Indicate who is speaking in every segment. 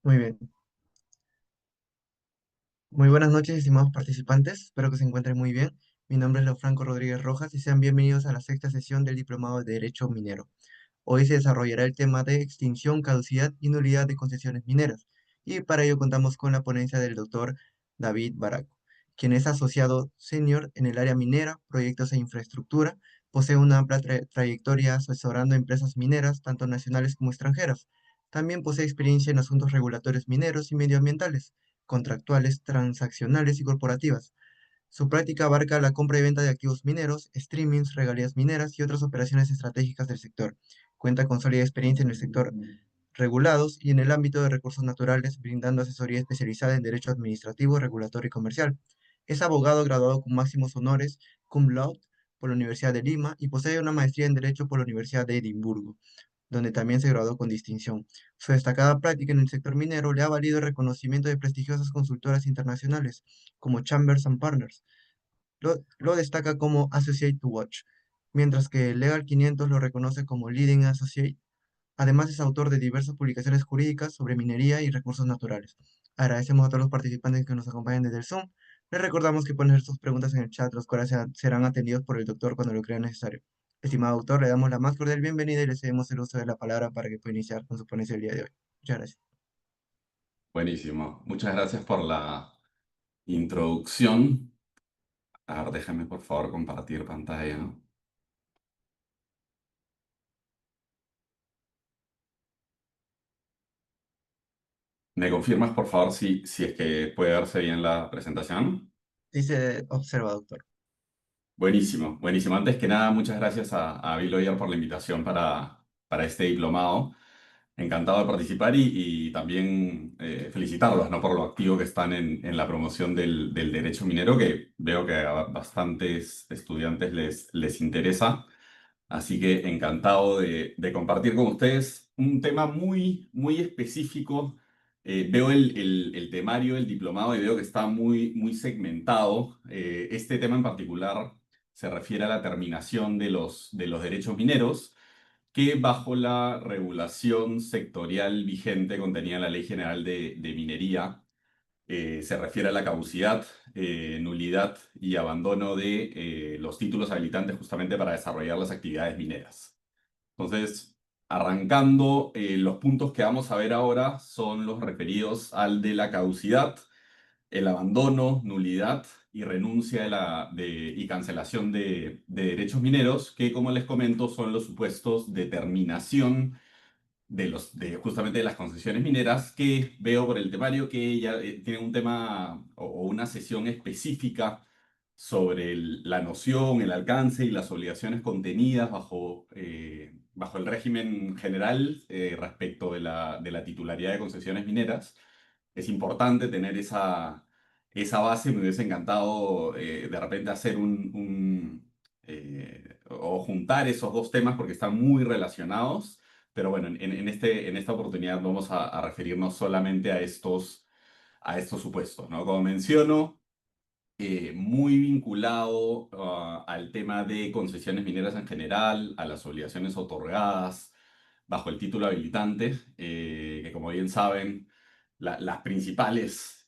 Speaker 1: Muy bien. Muy buenas noches, estimados participantes. Espero que se encuentren muy bien. Mi nombre es Leofranco Rodríguez Rojas y sean bienvenidos a la sexta sesión del Diplomado de Derecho Minero. Hoy se desarrollará el tema de extinción, caducidad y nulidad de concesiones mineras. Y para ello contamos con la ponencia del doctor David Baraco, quien es asociado senior en el área minera, proyectos e infraestructura. Posee una amplia trayectoria asesorando empresas mineras, tanto nacionales como extranjeras. También posee experiencia en asuntos regulatorios mineros y medioambientales, contractuales, transaccionales y corporativas. Su práctica abarca la compra y venta de activos mineros, streamings, regalías mineras y otras operaciones estratégicas del sector. Cuenta con sólida experiencia en el sector regulados y en el ámbito de recursos naturales, brindando asesoría especializada en derecho administrativo, regulatorio y comercial. Es abogado graduado con máximos honores cum laude por la Universidad de Lima y posee una maestría en Derecho por la Universidad de Edimburgo, donde también se graduó con distinción. Su destacada práctica en el sector minero le ha valido el reconocimiento de prestigiosas consultoras internacionales como Chambers and Partners. Lo destaca como Associate to Watch, mientras que Legal 500 lo reconoce como Leading Associate. Además, es autor de diversas publicaciones jurídicas sobre minería y recursos naturales. Agradecemos a todos los participantes que nos acompañan desde el Zoom. Les recordamos que pueden hacer sus preguntas en el chat, los cuales serán atendidos por el doctor cuando lo crea necesario. Estimado doctor, le damos la más cordial bienvenida y le cedemos el uso de la palabra para que pueda iniciar con su ponencia el día de hoy. Muchas gracias.
Speaker 2: Buenísimo. Muchas gracias por la introducción. A ver, déjame por favor compartir pantalla, ¿no? ¿Me confirmas por favor si es que puede verse bien la presentación?
Speaker 1: Dice, observa, doctor.
Speaker 2: Buenísimo, buenísimo. Antes que nada, muchas gracias a Bill Oyer por la invitación para este diplomado. Encantado de participar y también felicitarlos, ¿no? Por lo activo que están en la promoción del derecho minero, que veo que a bastantes estudiantes les interesa. Así que encantado de compartir con ustedes un tema muy, muy específico. Veo el temario del diplomado y veo que está muy, muy segmentado. Este tema en particular se refiere a la terminación de los derechos mineros, que bajo la regulación sectorial vigente contenida en la Ley General de Minería, se refiere a la caducidad, nulidad y abandono de los títulos habilitantes justamente para desarrollar las actividades mineras. Entonces, arrancando, los puntos que vamos a ver ahora son los referidos al de la caducidad, el abandono, nulidad y renuncia y cancelación de derechos mineros, que como les comento son los supuestos de terminación de justamente de las concesiones mineras, que veo por el temario que ya tiene un tema o una sesión específica sobre la noción, el alcance y las obligaciones contenidas bajo el régimen general respecto de la titularidad de concesiones mineras. Es importante tener esa base. Me hubiese encantado de repente hacer o juntar esos dos temas porque están muy relacionados. Pero bueno, en esta oportunidad vamos a referirnos solamente a estos supuestos, ¿no? Como menciono, muy vinculado al tema de concesiones mineras en general, a las obligaciones otorgadas bajo el título habilitante, que como bien saben, las principales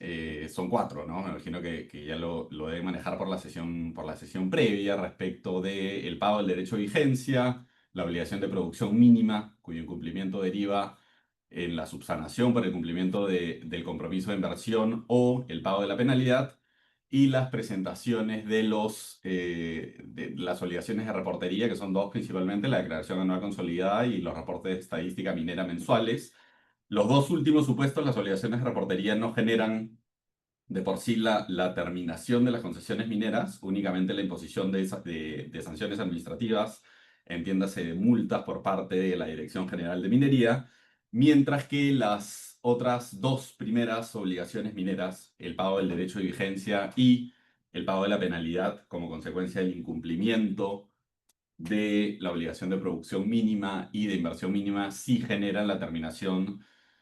Speaker 2: son cuatro, ¿no? Me imagino que ya lo deben manejar por la sesión previa respecto del pago del derecho de vigencia, la obligación de producción mínima, cuyo incumplimiento deriva en la subsanación por el cumplimiento del compromiso de inversión o el pago de la penalidad, y las presentaciones de las obligaciones de reportería, que son dos principalmente, la declaración anual consolidada y los reportes de estadística minera mensuales. Los dos últimos supuestos, las obligaciones de reportería, no generan de por sí la terminación de las concesiones mineras, únicamente la imposición de sanciones administrativas, entiéndase de multas por parte de la Dirección General de Minería, mientras que las otras dos primeras obligaciones mineras, el pago del derecho de vigencia y el pago de la penalidad como consecuencia del incumplimiento de la obligación de producción mínima y de inversión mínima, sí generan la terminación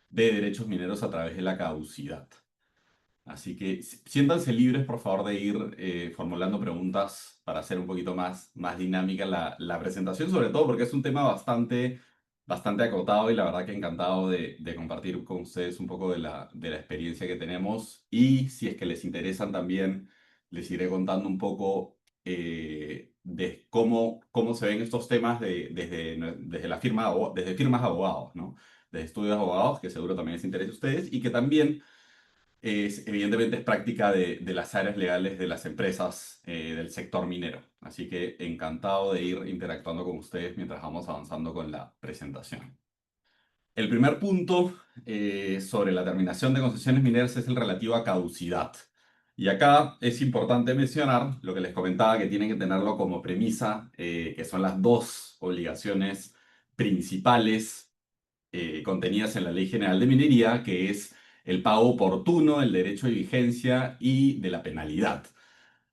Speaker 2: de derechos mineros a través de la caducidad. Así que siéntanse libres, por favor, de ir formulando preguntas para hacer un poquito más dinámica la presentación, sobre todo porque es un tema bastante bastante acotado y la verdad que encantado de compartir con ustedes un poco de la experiencia que tenemos y si es que les interesan también, les iré contando un poco de cómo se ven estos temas desde la firma, desde firmas de abogados, ¿no? Desde estudios de abogados, que seguro también les interesa a ustedes y que también evidentemente es práctica de las áreas legales de las empresas del sector minero. Así que encantado de ir interactuando con ustedes mientras vamos avanzando con la presentación. El primer punto sobre la terminación de concesiones mineras es el relativo a caducidad. Y acá es importante mencionar lo que les comentaba, que tienen que tenerlo como premisa, que son las dos obligaciones principales contenidas en la Ley General de Minería, que es el pago oportuno, el derecho de vigencia y de la penalidad.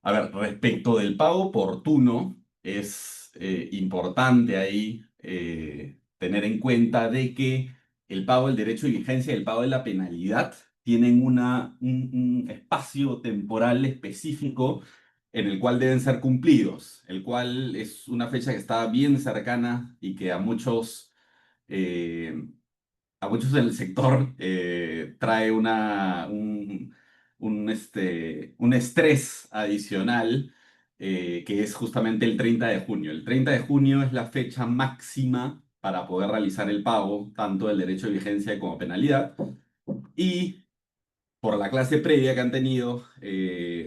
Speaker 2: A ver, respecto del pago oportuno, es importante ahí tener en cuenta de que el pago del derecho de vigencia y el pago de la penalidad tienen un espacio temporal específico en el cual deben ser cumplidos, el cual es una fecha que está bien cercana y que eh, a muchos del sector trae un estrés adicional que es justamente el 30 de junio. El 30 de junio es la fecha máxima para poder realizar el pago, tanto del derecho de vigencia como penalidad. Y por la clase previa que han tenido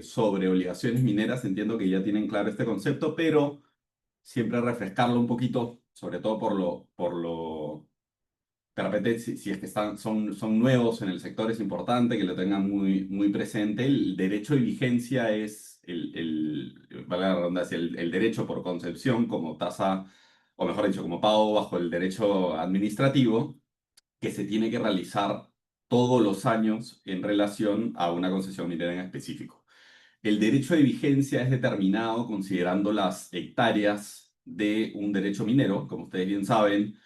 Speaker 2: sobre obligaciones mineras, entiendo que ya tienen claro este concepto, pero siempre refrescarlo un poquito, sobre todo por lo de repente, si es que son nuevos en el sector, es importante que lo tengan muy presente. El derecho de vigencia es valga la redundancia, el derecho por concepción como tasa, o mejor dicho, como pago bajo el derecho administrativo, que se tiene que realizar todos los años en relación a una concesión minera en específico. El derecho de vigencia es determinado considerando las hectáreas de un derecho minero, como ustedes bien saben.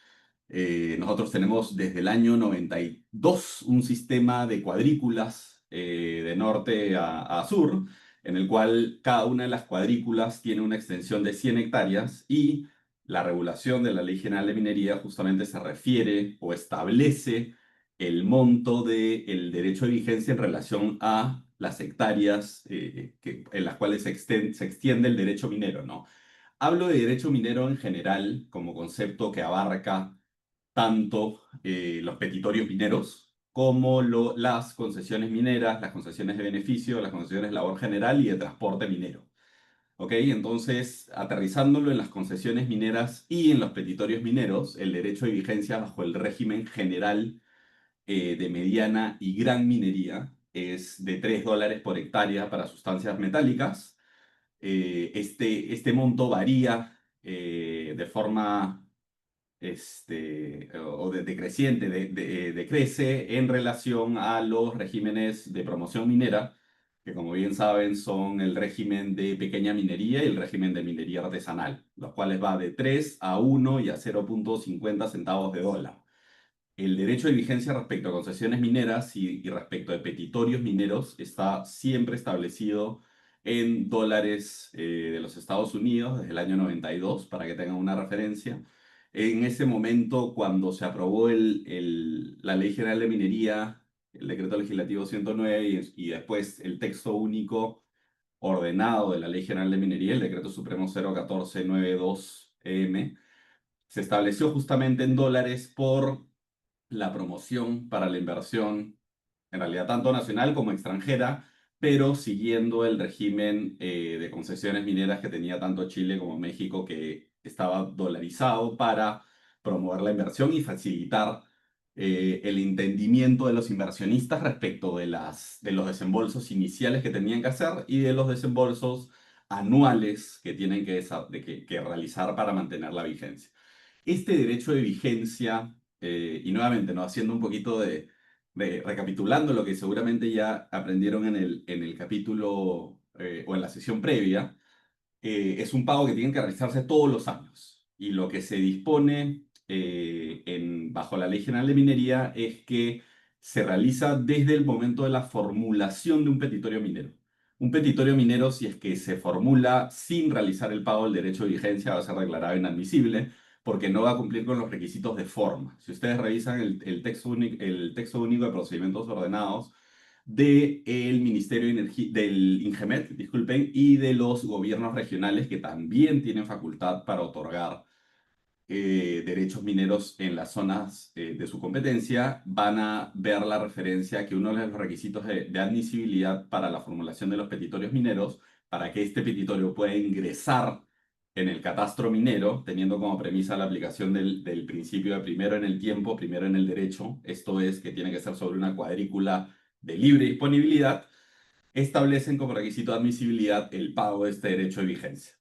Speaker 2: Nosotros tenemos desde el año 92 un sistema de cuadrículas de norte a sur, en el cual cada una de las cuadrículas tiene una extensión de 100 hectáreas y la regulación de la Ley General de Minería justamente se refiere o establece el monto del derecho de vigencia en relación a las hectáreas en las cuales se extiende el derecho minero, ¿no? Hablo de derecho minero en general como concepto que abarca tanto los petitorios mineros como las concesiones mineras, las concesiones de beneficio, las concesiones de labor general y de transporte minero. ¿Ok? Entonces, aterrizándolo en las concesiones mineras y en los petitorios mineros, el derecho de vigencia bajo el régimen general de mediana y gran minería es de $3 por hectárea para sustancias metálicas. Este monto varía de forma decreciente, decrece en relación a los regímenes de promoción minera, que como bien saben son el régimen de pequeña minería y el régimen de minería artesanal, los cuales va de 3 a 1 y a 0,50 centavos de dólar. El derecho de vigencia respecto a concesiones mineras y respecto a petitorios mineros está siempre establecido en dólares de los Estados Unidos desde el año 92, para que tengan una referencia. En ese momento, cuando se aprobó la Ley General de Minería, el Decreto Legislativo 109 y después el texto único ordenado de la Ley General de Minería, el Decreto Supremo 01492-EM, se estableció justamente en dólares por la promoción para la inversión, en realidad tanto nacional como extranjera, pero siguiendo el régimen de concesiones mineras que tenía tanto Chile como México, que estaba dolarizado para promover la inversión y facilitar el entendimiento de los inversionistas respecto de los desembolsos iniciales que tenían que hacer y de los desembolsos anuales que tienen que realizar para mantener la vigencia. Este derecho de vigencia, y nuevamente, ¿no? Haciendo un poquito recapitulando lo que seguramente ya aprendieron en el capítulo o en la sesión previa, es un pago que tiene que realizarse todos los años. Y lo que se dispone bajo la Ley General de Minería es que se realiza desde el momento de la formulación de un petitorio minero. Un petitorio minero, si es que se formula sin realizar el pago del derecho de vigencia, va a ser declarado inadmisible, porque no va a cumplir con los requisitos de forma. Si ustedes revisan el texto único de procedimientos ordenados del Ministerio de Energía, del INGEMET, disculpen, y de los gobiernos regionales que también tienen facultad para otorgar derechos mineros en las zonas de su competencia, van a ver la referencia que uno de los requisitos de admisibilidad para la formulación de los petitorios mineros, para que este petitorio pueda ingresar en el catastro minero, teniendo como premisa la aplicación del principio de primero en el tiempo, primero en el derecho, esto es que tiene que ser sobre una cuadrícula de libre disponibilidad, establecen como requisito de admisibilidad el pago de este derecho de vigencia.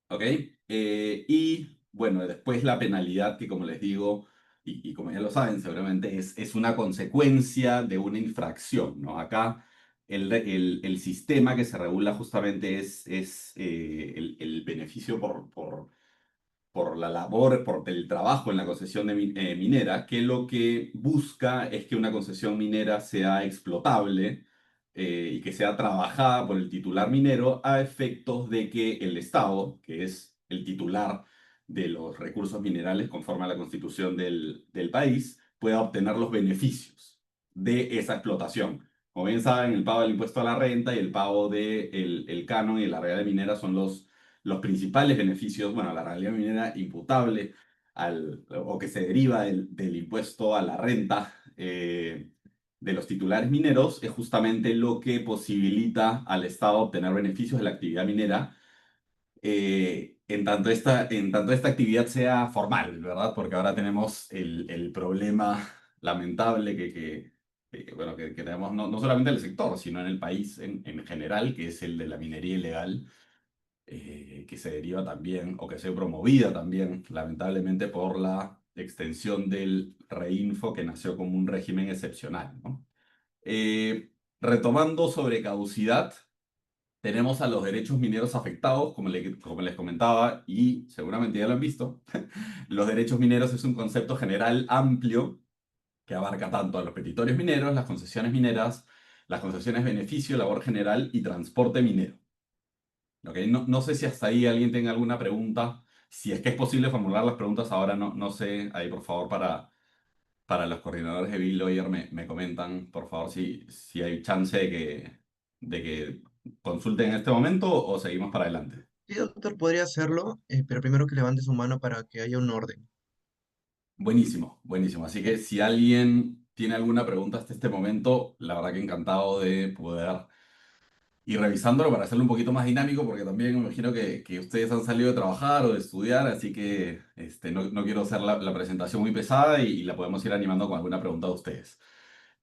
Speaker 2: ¿Ok? Y bueno, después la penalidad que como les digo, y como ya lo saben seguramente, es una consecuencia de una infracción, ¿no? Acá el sistema que se regula justamente es el beneficio por la labor, por el trabajo en la concesión minera, que lo que busca es que una concesión minera sea explotable y que sea trabajada por el titular minero a efectos de que el Estado, que es el titular de los recursos minerales conforme a la constitución del país, pueda obtener los beneficios de esa explotación. Como bien saben, el pago del impuesto a la renta y el pago del el canon y la regla minera son los principales beneficios, bueno, la realidad minera imputable o que se deriva del impuesto a la renta de los titulares mineros, es justamente lo que posibilita al Estado obtener beneficios de la actividad minera, en tanto esta actividad sea formal, ¿verdad? Porque ahora tenemos el problema lamentable bueno, que tenemos no solamente en el sector, sino en el país en general, que es el de la minería ilegal, que se deriva también, o que se promovida también, lamentablemente, por la extensión del reinfo que nació como un régimen excepcional, ¿no? Retomando sobre caducidad, tenemos a los derechos mineros afectados, como les comentaba, y seguramente ya lo han visto. Los derechos mineros es un concepto general amplio que abarca tanto a los petitorios mineros, las concesiones mineras, las concesiones de beneficio, labor general y transporte minero. ¿Ok? No sé si hasta ahí alguien tenga alguna pregunta. Si es que es posible formular las preguntas ahora, no sé. Ahí, por favor, para los coordinadores de Bill Lawyer me comentan, por favor, si hay chance de que consulten en este momento o seguimos para adelante.
Speaker 1: Sí, doctor, podría hacerlo, pero primero que levante su mano para que haya un orden.
Speaker 2: Buenísimo, buenísimo. Así que si alguien tiene alguna pregunta hasta este momento, la verdad que encantado de poder y revisándolo para hacerlo un poquito más dinámico, porque también me imagino que ustedes han salido de trabajar o de estudiar, así que no quiero hacer la presentación muy pesada y la podemos ir animando con alguna pregunta de ustedes.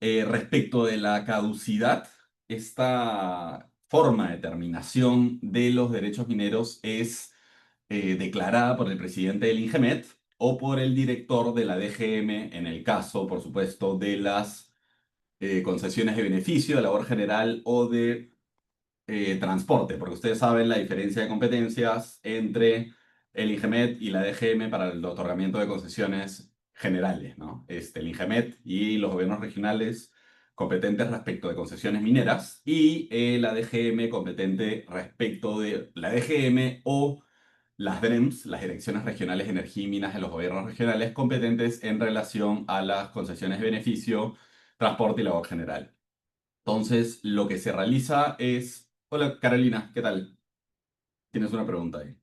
Speaker 2: Respecto de la caducidad, esta forma de terminación de los derechos mineros es declarada por el presidente del INGEMET o por el director de la DGM en el caso, por supuesto, de las concesiones de beneficio, de labor general o de transporte, porque ustedes saben la diferencia de competencias entre el INGEMET y la DGM para el otorgamiento de concesiones generales, ¿no? El INGEMET y los gobiernos regionales competentes respecto de concesiones mineras y la DGM competente respecto de la DGM o las DREMS, las Direcciones Regionales de Energía y Minas de los gobiernos regionales competentes en relación a las concesiones de beneficio, transporte y labor general. Entonces, lo que se realiza es... Hola, Carolina, ¿qué tal? Tienes una pregunta ahí.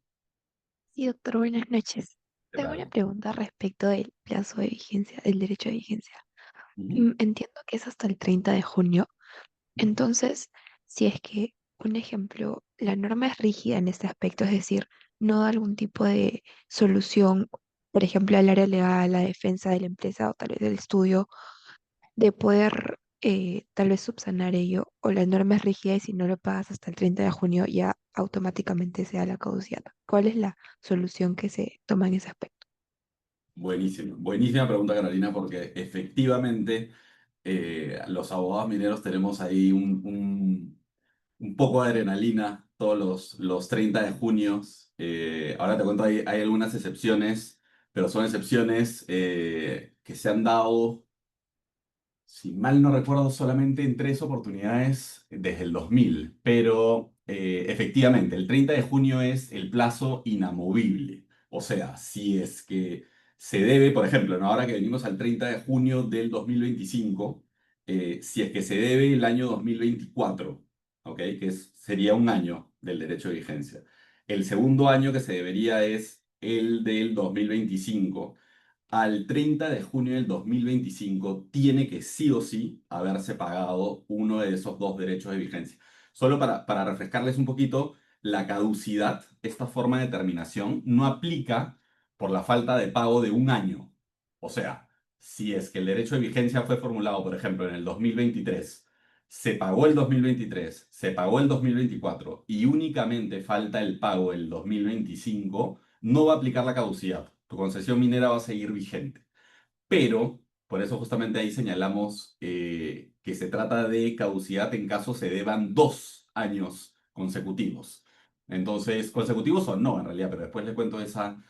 Speaker 3: Sí, doctor, buenas noches.
Speaker 2: ¿Qué
Speaker 3: Tengo una
Speaker 2: tal?
Speaker 3: pregunta respecto del plazo de vigencia, del derecho de vigencia.
Speaker 2: Ujú.
Speaker 3: Entiendo que es hasta el 30 de junio. Entonces, si es que, un ejemplo, la norma es rígida en este aspecto, es decir, no da algún tipo de solución, por ejemplo, al área legal, a la defensa de la empresa o tal vez del estudio, de poder tal vez subsanar ello, o la norma es rígida y si no lo pagas hasta el 30 de junio ya automáticamente se da la caducidad. ¿Cuál es la solución que se toma en ese aspecto?
Speaker 2: Buenísimo. Buenísima pregunta, Carolina, porque efectivamente los abogados mineros tenemos ahí un poco de adrenalina todos los 30 de junio. Ahora te cuento, hay algunas excepciones, pero son excepciones que se han dado, si mal no recuerdo, solamente en 3 oportunidades desde el 2000, pero efectivamente, el 30 de junio es el plazo inamovible. O sea, si es que se debe, por ejemplo, ¿no? Ahora que venimos al 30 de junio del 2025, si es que se debe el año 2024, ¿ok? Sería un año del derecho de vigencia. El segundo año que se debería es el del 2025. Al 30 de junio del 2025 tiene que sí o sí haberse pagado uno de esos dos derechos de vigencia. Solo para refrescarles un poquito, la caducidad, esta forma de terminación, no aplica por la falta de pago de un año. O sea, si es que el derecho de vigencia fue formulado, por ejemplo, en el 2023, se pagó el 2023, se pagó el 2024 y únicamente falta el pago el 2025, no va a aplicar la caducidad. Tu concesión minera va a seguir vigente. Pero, por eso justamente ahí señalamos que se trata de caducidad en caso se deban 2 años consecutivos. Entonces, consecutivos o no, en realidad, pero después les cuento esa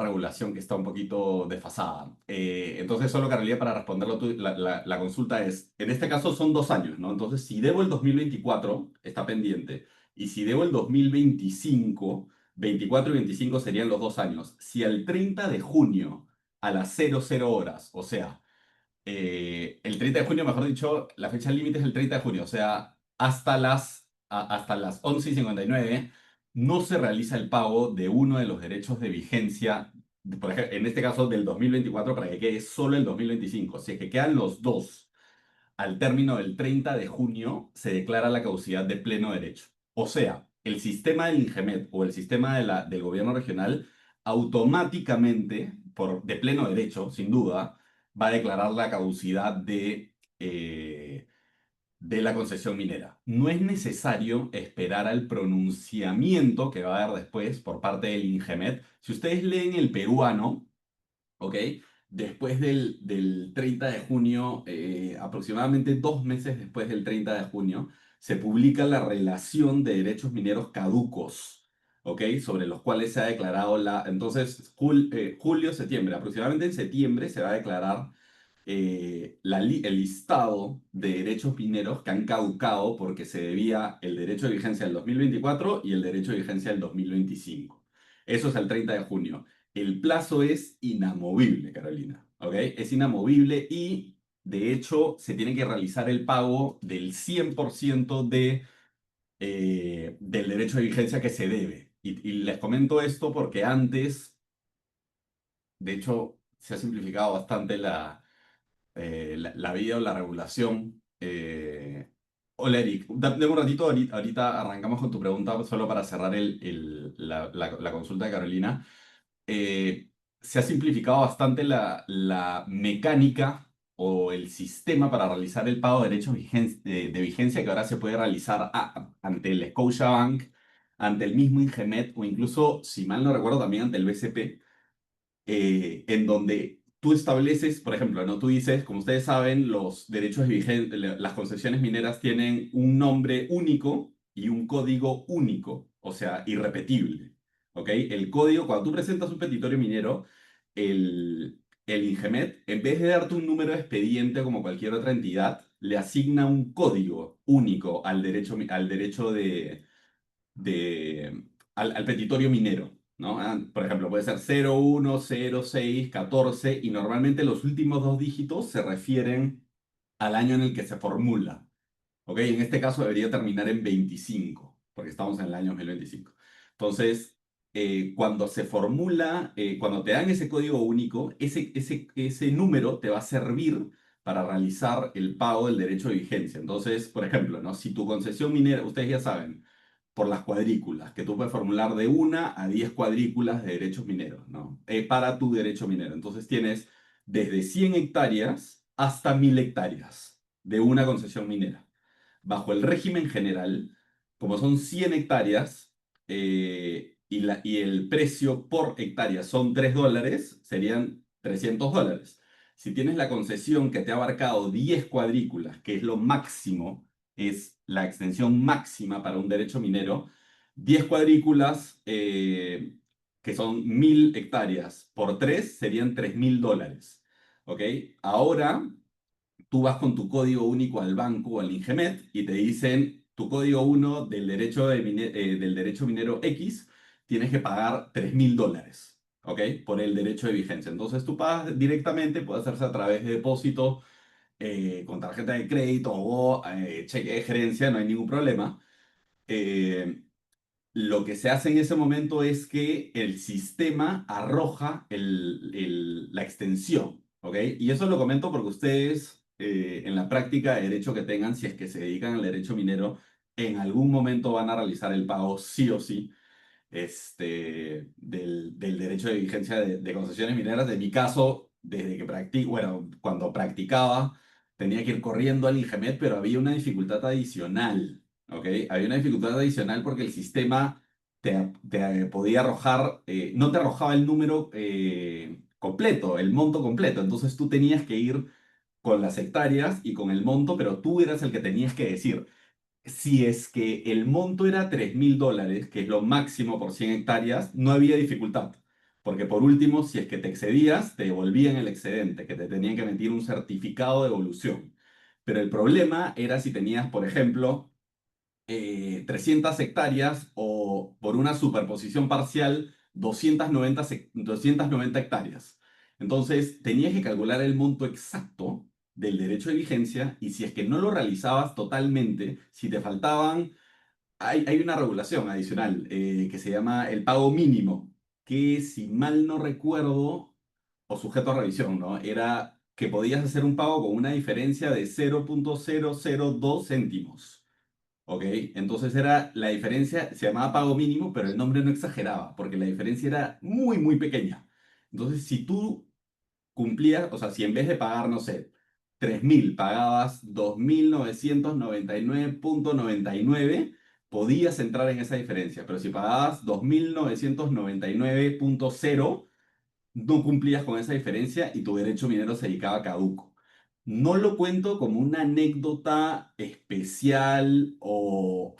Speaker 2: regulación que está un poquito desfasada. Entonces, solo Carolina, para responderlo la consulta es, en este caso son 2 años, ¿no? Entonces, si debo el 2024, está pendiente. Y si debo el 2025, 24 y 25 serían los 2 años. Si al 30 de junio a las 00 horas, o sea, el 30 de junio, mejor dicho, la fecha límite es el 30 de junio, o sea, hasta las 11:59 no se realiza el pago de uno de los derechos de vigencia, por ejemplo, en este caso del 2024, para que quede solo el 2025. Si es que quedan los dos al término del 30 de junio, se declara la caducidad de pleno derecho. O sea, el sistema del INGEMET o el sistema del gobierno regional automáticamente, de pleno derecho, sin duda, va a declarar la caducidad de la concesión minera. No es necesario esperar al pronunciamiento que va a haber después por parte del INGEMET. Si ustedes leen el peruano, ¿ok? Después del 30 de junio, aproximadamente 2 meses después del 30 de junio, se publica la relación de derechos mineros caducos, ¿ok? Sobre los cuales se ha declarado Entonces, julio, septiembre, aproximadamente en septiembre se va a declarar el listado de derechos mineros que han caducado porque se debía el derecho de vigencia del 2024 y el derecho de vigencia del 2025. Eso es el 30 de junio. El plazo es inamovible, Carolina, ¿ok? Es inamovible y, de hecho, se tiene que realizar el pago del 100% del derecho de vigencia que se debe. Y les comento esto porque antes, de hecho, se ha simplificado bastante la vida o la regulación. Hola Eric, dame un ratito, ahorita arrancamos con tu pregunta solo para cerrar la consulta de Carolina. eh, Se ha simplificado bastante la mecánica o el sistema para realizar el pago de derechos de vigencia que ahora se puede realizar ante el Scotiabank, ante el mismo Ingemet o incluso, si mal no recuerdo, también ante el BCP, en donde tú estableces, por ejemplo, ¿no? Tú dices, como ustedes saben, los derechos de vigencia, las concesiones mineras tienen un nombre único y un código único, o sea, irrepetible. ¿Ok? El código, cuando tú presentas un petitorio minero, el Ingemet, en vez de darte un número de expediente como cualquier otra entidad, le asigna un código único al derecho al petitorio minero, ¿no? Por ejemplo, puede ser 01, 06, 14 y normalmente los últimos dos dígitos se refieren al año en el que se formula. ¿Ok? En este caso debería terminar en 25, porque estamos en el año 2025. Entonces, cuando se formula, cuando te dan ese código único, ese número te va a servir para realizar el pago del derecho de vigencia. Entonces, por ejemplo, ¿no? Si tu concesión minera, ustedes ya saben, por las cuadrículas, que tú puedes formular de 1 a 10 cuadrículas de derechos mineros, ¿no? Para tu derecho minero. Entonces tienes desde 100 hectáreas hasta 1000 hectáreas de una concesión minera. Bajo el régimen general, como son 100 hectáreas y el precio por hectárea son $3, serían $300. Si tienes la concesión que te ha abarcado 10 cuadrículas, que es lo máximo, es la extensión máxima para un derecho minero, 10 cuadrículas, que son 1000 hectáreas, por 3 serían $3000. ¿Ok? Ahora tú vas con tu código único al banco o al Ingemet y te dicen tu código 1 del derecho minero X tienes que pagar $3.000, ¿ok? Por el derecho de vigencia. Entonces tú pagas directamente, puede hacerse a través de depósito con tarjeta de crédito o cheque de gerencia, no hay ningún problema. Eh, lo que se hace en ese momento es que el sistema arroja la extensión, ¿ok? Y eso lo comento porque ustedes en la práctica de derecho que tengan, si es que se dedican al derecho minero, en algún momento van a realizar el pago sí o sí del derecho de vigencia de concesiones mineras. En mi caso, desde que practico, bueno, cuando practicaba, tenía que ir corriendo al INGEMET, pero había una dificultad adicional, ¿ok? Había una dificultad adicional porque el sistema te podía arrojar, no te arrojaba el número completo, el monto completo. Entonces tú tenías que ir con las hectáreas y con el monto, pero tú eras el que tenías que decir si es que el monto era $3.000, que es lo máximo por 100 hectáreas, no había dificultad. Porque por último, si es que te excedías, te devolvían el excedente, que te tenían que emitir un certificado de devolución. Pero el problema era si tenías, por ejemplo, 300 hectáreas o por una superposición parcial 290 hectáreas. Entonces, tenías que calcular el monto exacto del derecho de vigencia y si es que no lo realizabas totalmente, si te faltaban, hay una regulación adicional que se llama el pago mínimo, que si mal no recuerdo, o sujeto a revisión, ¿no? Era que podías hacer un pago con una diferencia de 0.002 céntimos. ¿Ok? Entonces era la diferencia, se llamaba pago mínimo, pero el nombre no exageraba, porque la diferencia era muy, muy pequeña. Entonces, si tú cumplías, o sea, si en vez de pagar, no sé, 3.000 pagabas 2.999.99, podías entrar en esa diferencia. Pero si pagabas 2.999.0, no cumplías con esa diferencia y tu derecho minero se dedicaba caduco. No lo cuento como una anécdota especial o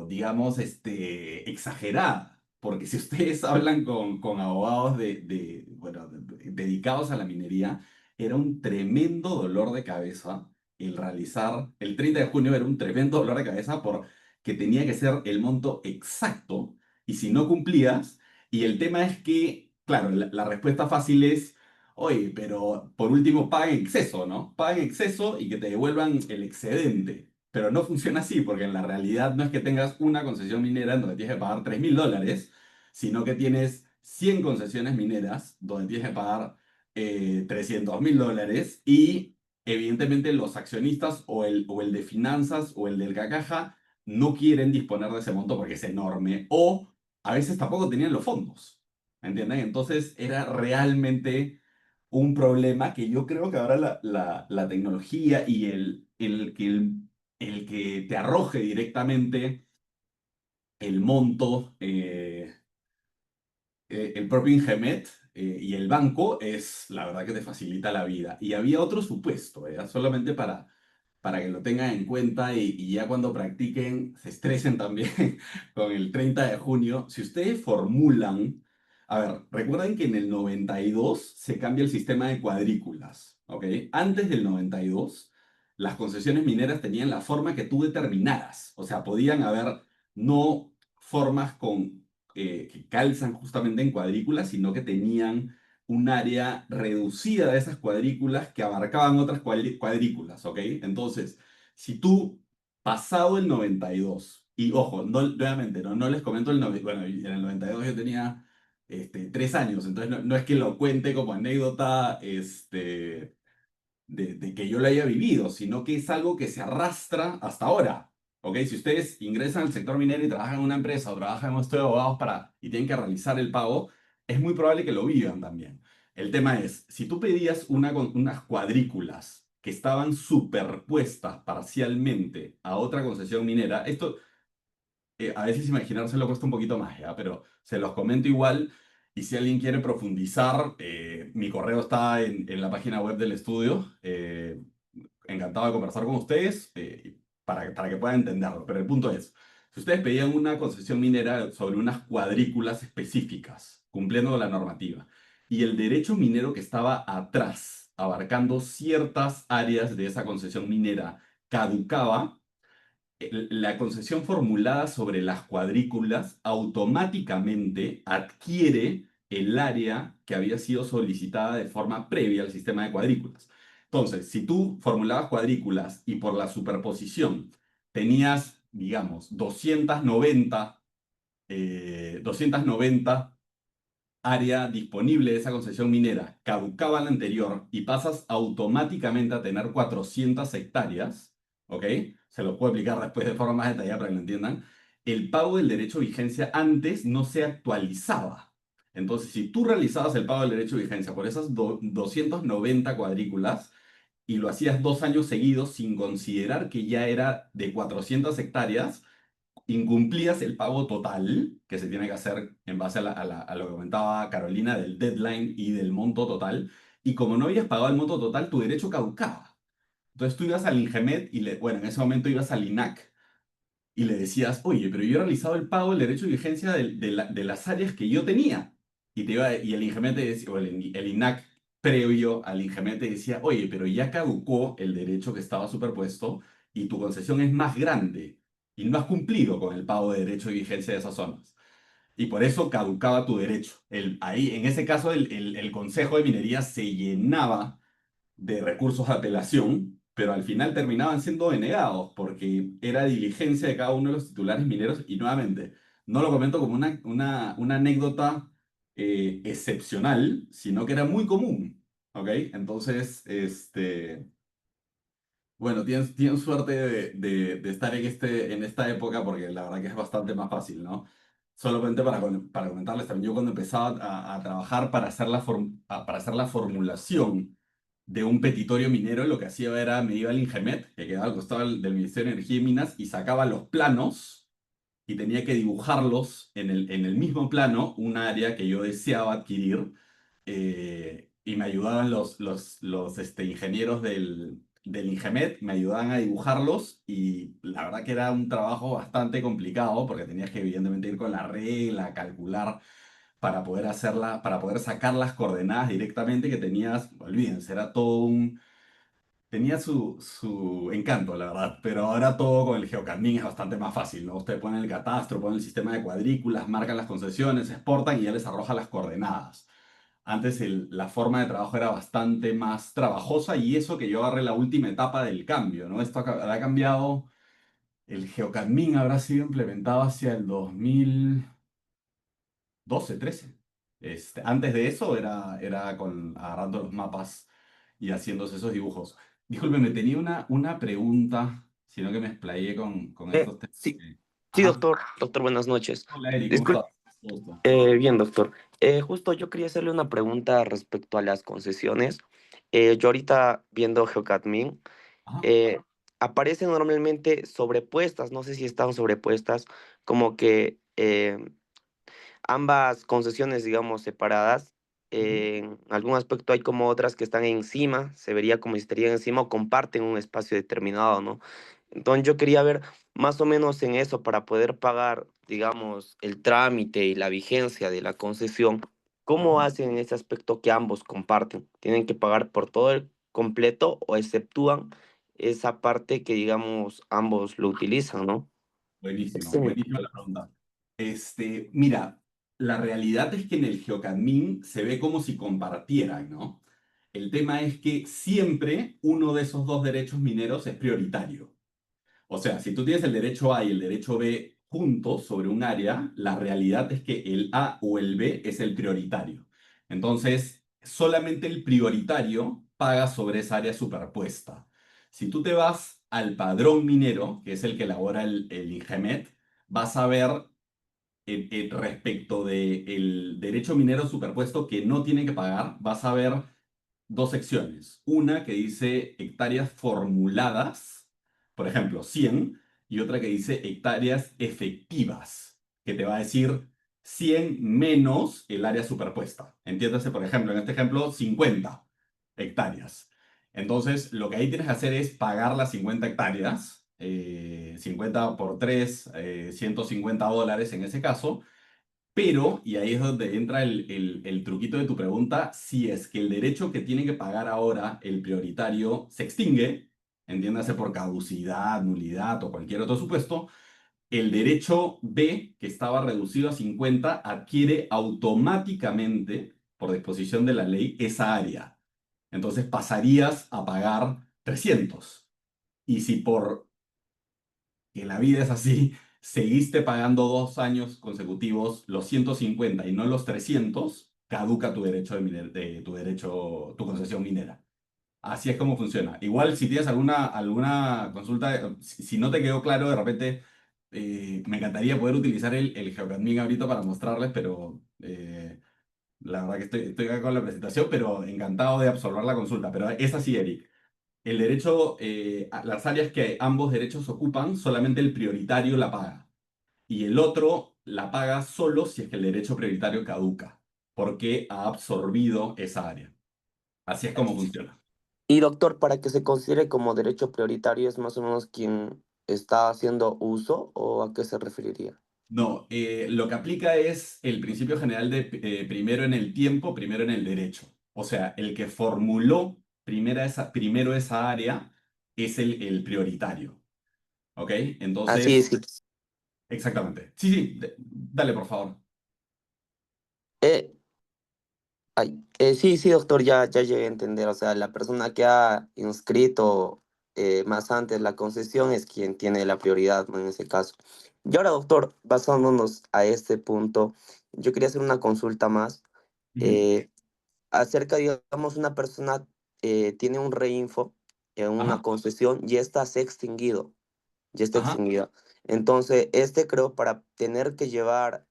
Speaker 2: digamos, exagerada. Porque si ustedes hablan con abogados bueno, dedicados a la minería, era un tremendo dolor de cabeza el realizar, el 30 de junio era un tremendo dolor de cabeza porque tenía que ser el monto exacto y si no cumplías, y el tema es que, claro, la respuesta fácil es, oye, pero por último paga en exceso, ¿no? Paga en exceso y que te devuelvan el excedente. Pero no funciona así, porque en la realidad no es que tengas una concesión minera en donde tienes que pagar $3.000, sino que tienes 100 concesiones mineras donde tienes que pagar $300.000 y evidentemente los accionistas o el de finanzas o el del Cacaja no quieren disponer de ese monto porque es enorme o a veces tampoco tenían los fondos, ¿entienden? Entonces era realmente un problema que yo creo que ahora la tecnología y el que te arroje directamente el monto, el propio Ingemet y el banco es la verdad que te facilita la vida. Y había otro supuesto, solamente para que lo tengan en cuenta y ya cuando practiquen se estresen también con el 30 de junio. Si ustedes formulan, a ver, recuerden que en el 92 se cambia el sistema de cuadrículas, ¿ok? Antes del 92 las concesiones mineras tenían la forma que tú determinaras, o sea, podían haber no formas que calzan justamente en cuadrículas, sino que tenían un área reducida de esas cuadrículas que abarcaban otras cuadrículas, ¿ok? Entonces, si tú, pasado el 92, y ojo, nuevamente, no les comento bueno, en el 92 yo tenía 3 años, entonces no es que lo cuente como anécdota de que yo lo haya vivido, sino que es algo que se arrastra hasta ahora. ¿Ok? Si ustedes ingresan al sector minero y trabajan en una empresa o trabajan en un estudio de abogados y tienen que realizar el pago, es muy probable que lo vivan también. El tema es, si tú pedías unas cuadrículas que estaban superpuestas parcialmente a otra concesión minera, esto a veces imaginárselo cuesta un poquito más, ¿ya? Pero se los comento igual. Y si alguien quiere profundizar, mi correo está en la página web del estudio. Encantado de conversar con ustedes para que puedan entenderlo. Pero el punto es, si ustedes pedían una concesión minera sobre unas cuadrículas específicas, cumpliendo con la normativa, y el derecho minero que estaba atrás, abarcando ciertas áreas de esa concesión minera, caducaba, la concesión formulada sobre las cuadrículas automáticamente adquiere el área que había sido solicitada de forma previa al sistema de cuadrículas. Entonces, si tú formulabas cuadrículas y por la superposición tenías, digamos, 290 área disponible de esa concesión minera, caducaba la anterior y pasas automáticamente a tener 400 hectáreas, ¿ok? Se los puedo explicar después de forma más detallada para que lo entiendan. El pago del derecho de vigencia antes no se actualizaba. Entonces, si tú realizabas el pago del derecho de vigencia por esas 290 cuadrículas y lo hacías 2 años seguidos sin considerar que ya era de 400 hectáreas, incumplías el pago total que se tiene que hacer en base a lo que comentaba Carolina del deadline y del monto total. Y como no habías pagado el monto total, tu derecho caducaba. Entonces tú ibas al Ingemet y, bueno, en ese momento ibas al INAC y le decías, oye, pero yo he realizado el pago del derecho de vigencia de las áreas que yo tenía. Y el Ingemet te decía, o el INAC previo al Ingemet te decía, oye, pero ya caducó el derecho que estaba superpuesto y tu concesión es más grande y no has cumplido con el pago de derecho de vigencia de esas zonas. Y por eso caducaba tu derecho. Ahí, en ese caso, el Consejo de Minería se llenaba de recursos de apelación, pero al final terminaban siendo denegados porque era diligencia de cada uno de los titulares mineros y nuevamente, no lo comento como una anécdota excepcional, sino que era muy común, ¿ok? Entonces, bueno, tienen suerte de estar en esta época porque la verdad que es bastante más fácil, ¿no? Solamente para comentarles también, yo cuando empezaba a trabajar para hacer para hacer la formulación de un petitorio minero, lo que hacía era, me iba al Ingemet, que quedaba al costado del Ministerio de Energía y Minas, y sacaba los planos y tenía que dibujarlos en el mismo plano, un área que yo deseaba adquirir, y me ayudaban los ingenieros del Ingemet, me ayudaban a dibujarlos y la verdad que era un trabajo bastante complicado porque tenías que evidentemente ir con la regla, calcular para poder sacar las coordenadas directamente que tenías, olvídense, era todo un... Tenía su encanto, la verdad, pero ahora todo con el geocaching es bastante más fácil, ¿no? Ustedes ponen el catastro, ponen el sistema de cuadrículas, marcan las concesiones, exportan y ya les arroja las coordenadas. Antes la forma de trabajo era bastante más trabajosa y eso que yo agarré la última etapa del cambio, ¿no? Esto ha cambiado, el geocaching habrá sido implementado hacia el 2012, 13. Antes de eso era agarrando los mapas y haciéndose esos dibujos. Discúlpeme, tenía una pregunta, sino que me explayé con estos temas.
Speaker 4: Sí, sí,
Speaker 2: Ajá.
Speaker 4: doctor, buenas noches.
Speaker 2: Hola, Eri, ¿cómo
Speaker 4: Disculpe,
Speaker 2: estás? Gusto.
Speaker 4: bien, doctor. Justo yo quería hacerle una pregunta respecto a las concesiones. Yo ahorita viendo GeoCadmin,
Speaker 2: Ajá.
Speaker 4: eh, aparecen normalmente sobrepuestas, no sé si están sobrepuestas, como que ambas concesiones, digamos, separadas.
Speaker 2: Ujú.
Speaker 4: En algún aspecto hay como otras que están encima, se vería como si estarían encima o comparten un espacio determinado, ¿no? Entonces yo quería ver más o menos en eso para poder pagar, digamos, el trámite y la vigencia de la concesión. ¿Cómo
Speaker 2: Ajá.
Speaker 4: hacen en ese aspecto que ambos comparten? ¿Tienen que pagar por todo el completo o exceptúan esa parte que, digamos, ambos lo utilizan, ¿no?
Speaker 2: Buenísimo,
Speaker 4: Esa es mi
Speaker 2: buenísima la pregunta. Mira, la realidad es que en el geocadmin se ve como si compartieran, ¿no? El tema es que siempre uno de esos dos derechos mineros es prioritario. O sea, si tú tienes el derecho A y el derecho B juntos sobre un área, la realidad es que el A o el B es el prioritario. Entonces, solamente el prioritario paga sobre esa área superpuesta. Si tú te vas al padrón minero, que es el que elabora el INGEMET, vas a ver respecto del derecho minero superpuesto que no tiene que pagar, vas a ver dos secciones. Una que dice hectáreas formuladas, por ejemplo, 100, y otra que dice hectáreas efectivas, que te va a decir 100 menos el área superpuesta. Entiéndase, por ejemplo, en este ejemplo, 50 hectáreas. Entonces, lo que ahí tienes que hacer es pagar las 50 hectáreas, 50 por 3, $150 en ese caso, pero, y ahí es donde entra el truquito de tu pregunta, si es que el derecho que tiene que pagar ahora el prioritario se extingue, entiéndase por caducidad, nulidad o cualquier otro supuesto, el derecho B, que estaba reducido a 50, adquiere automáticamente, por disposición de la ley, esa área. Entonces pasarías a pagar 300. Y si por que la vida es así, seguiste pagando 2 años consecutivos los 150 y no los 300, caduca tu derecho tu concesión minera. Así es como funciona. Igual si tienes alguna consulta, si no te quedó claro, de repente me encantaría poder utilizar el GeoCadmin ahorita para mostrarles, pero la verdad que estoy acá con la presentación, pero encantado de absorber la consulta. Pero es así, Eric. El derecho, las áreas que ambos derechos ocupan, solamente el prioritario la paga. Y el otro la paga solo si es que el derecho prioritario caduca, porque ha absorbido esa área. Así es como funciona.
Speaker 4: Y doctor, para que se considere como derecho prioritario, ¿es más o menos quien está haciendo uso o a qué se referiría?
Speaker 2: No, lo que aplica es el principio general de primero en el tiempo, primero en el derecho. O sea, el que formuló primero esa área es el prioritario. ¿Ok?
Speaker 4: Así es.
Speaker 2: Entonces, exactamente. Sí, sí, dale, por favor.
Speaker 4: Eh, sí, sí, doctor, ya llegué a entender. O sea, la persona que ha inscrito más antes la concesión es quien tiene la prioridad, ¿no? En ese caso. Y ahora, doctor, basándonos a este punto, yo quería hacer una consulta más.
Speaker 2: Ujú.
Speaker 4: eh, Acerca, digamos, una persona tiene un reinfo en una
Speaker 2: Ajá,
Speaker 4: concesión y esta se ha extinguido, ya está
Speaker 2: ajá,
Speaker 4: extinguida. Entonces, este creo para tener que llevar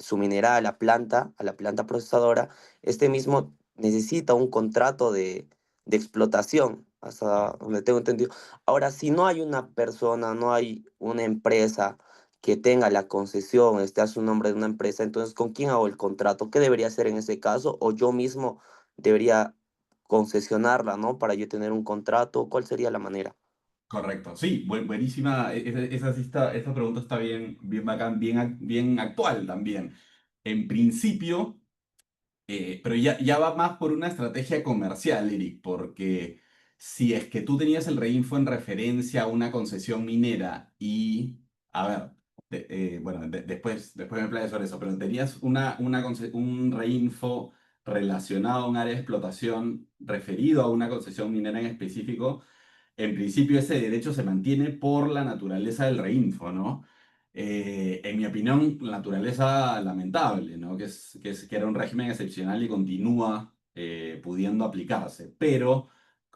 Speaker 4: su mineral a la planta procesadora, este mismo necesita un contrato de explotación, hasta
Speaker 2: correcto.
Speaker 4: donde tengo entendido. Ahora, si no hay una persona, no hay una empresa que tenga la concesión, esté a su nombre de una empresa, entonces, ¿con quién hago el contrato? ¿Qué debería hacer en ese caso? ¿O yo mismo debería concesionarla, ¿no? Para yo tener un contrato, ¿cuál sería la manera?
Speaker 2: Correcto. Sí, buenísima. Esa pregunta está bien bacán, bien actual también. En principio, pero ya va más por una estrategia comercial, Eric, porque si es que tú tenías el reinfo en referencia a una concesión minera y, a ver, bueno, después me playa sobre eso, pero tenías un reinfo relacionado a un área de explotación referido a una concesión minera en específico, en principio ese derecho se mantiene por la naturaleza del reinfo, ¿no? En mi opinión, naturaleza lamentable, ¿no? Que era un régimen excepcional y continúa pudiendo aplicarse, pero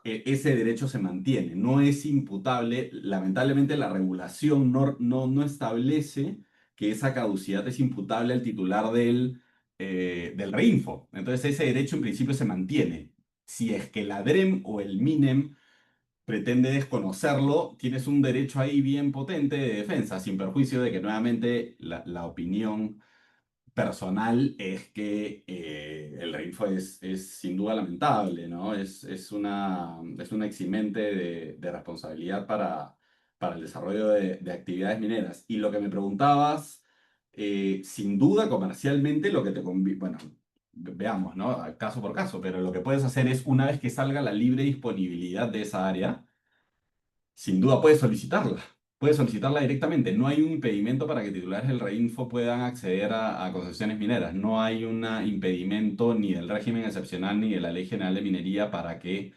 Speaker 2: ese derecho se mantiene, no es imputable. Lamentablemente la regulación no establece que esa caducidad es imputable al titular del reinfo. Entonces ese derecho en principio se mantiene. Si es que la DREM o el MINEM pretende desconocerlo, tienes un derecho ahí bien potente de defensa, sin perjuicio de que nuevamente la opinión personal es que el reinfo es sin duda lamentable, ¿no? Es una eximente de responsabilidad para el desarrollo de actividades mineras. Y lo que me preguntabas, sin duda comercialmente lo que te conviene, bueno, veamos, ¿no? Caso por caso, pero lo que puedes hacer es una vez que salga la libre disponibilidad de esa área, sin duda puedes solicitarla. Puedes solicitarla directamente. No hay un impedimento para que titulares del Reinfo puedan acceder a concesiones mineras. No hay un impedimento ni del régimen excepcional ni de la Ley General de Minería para que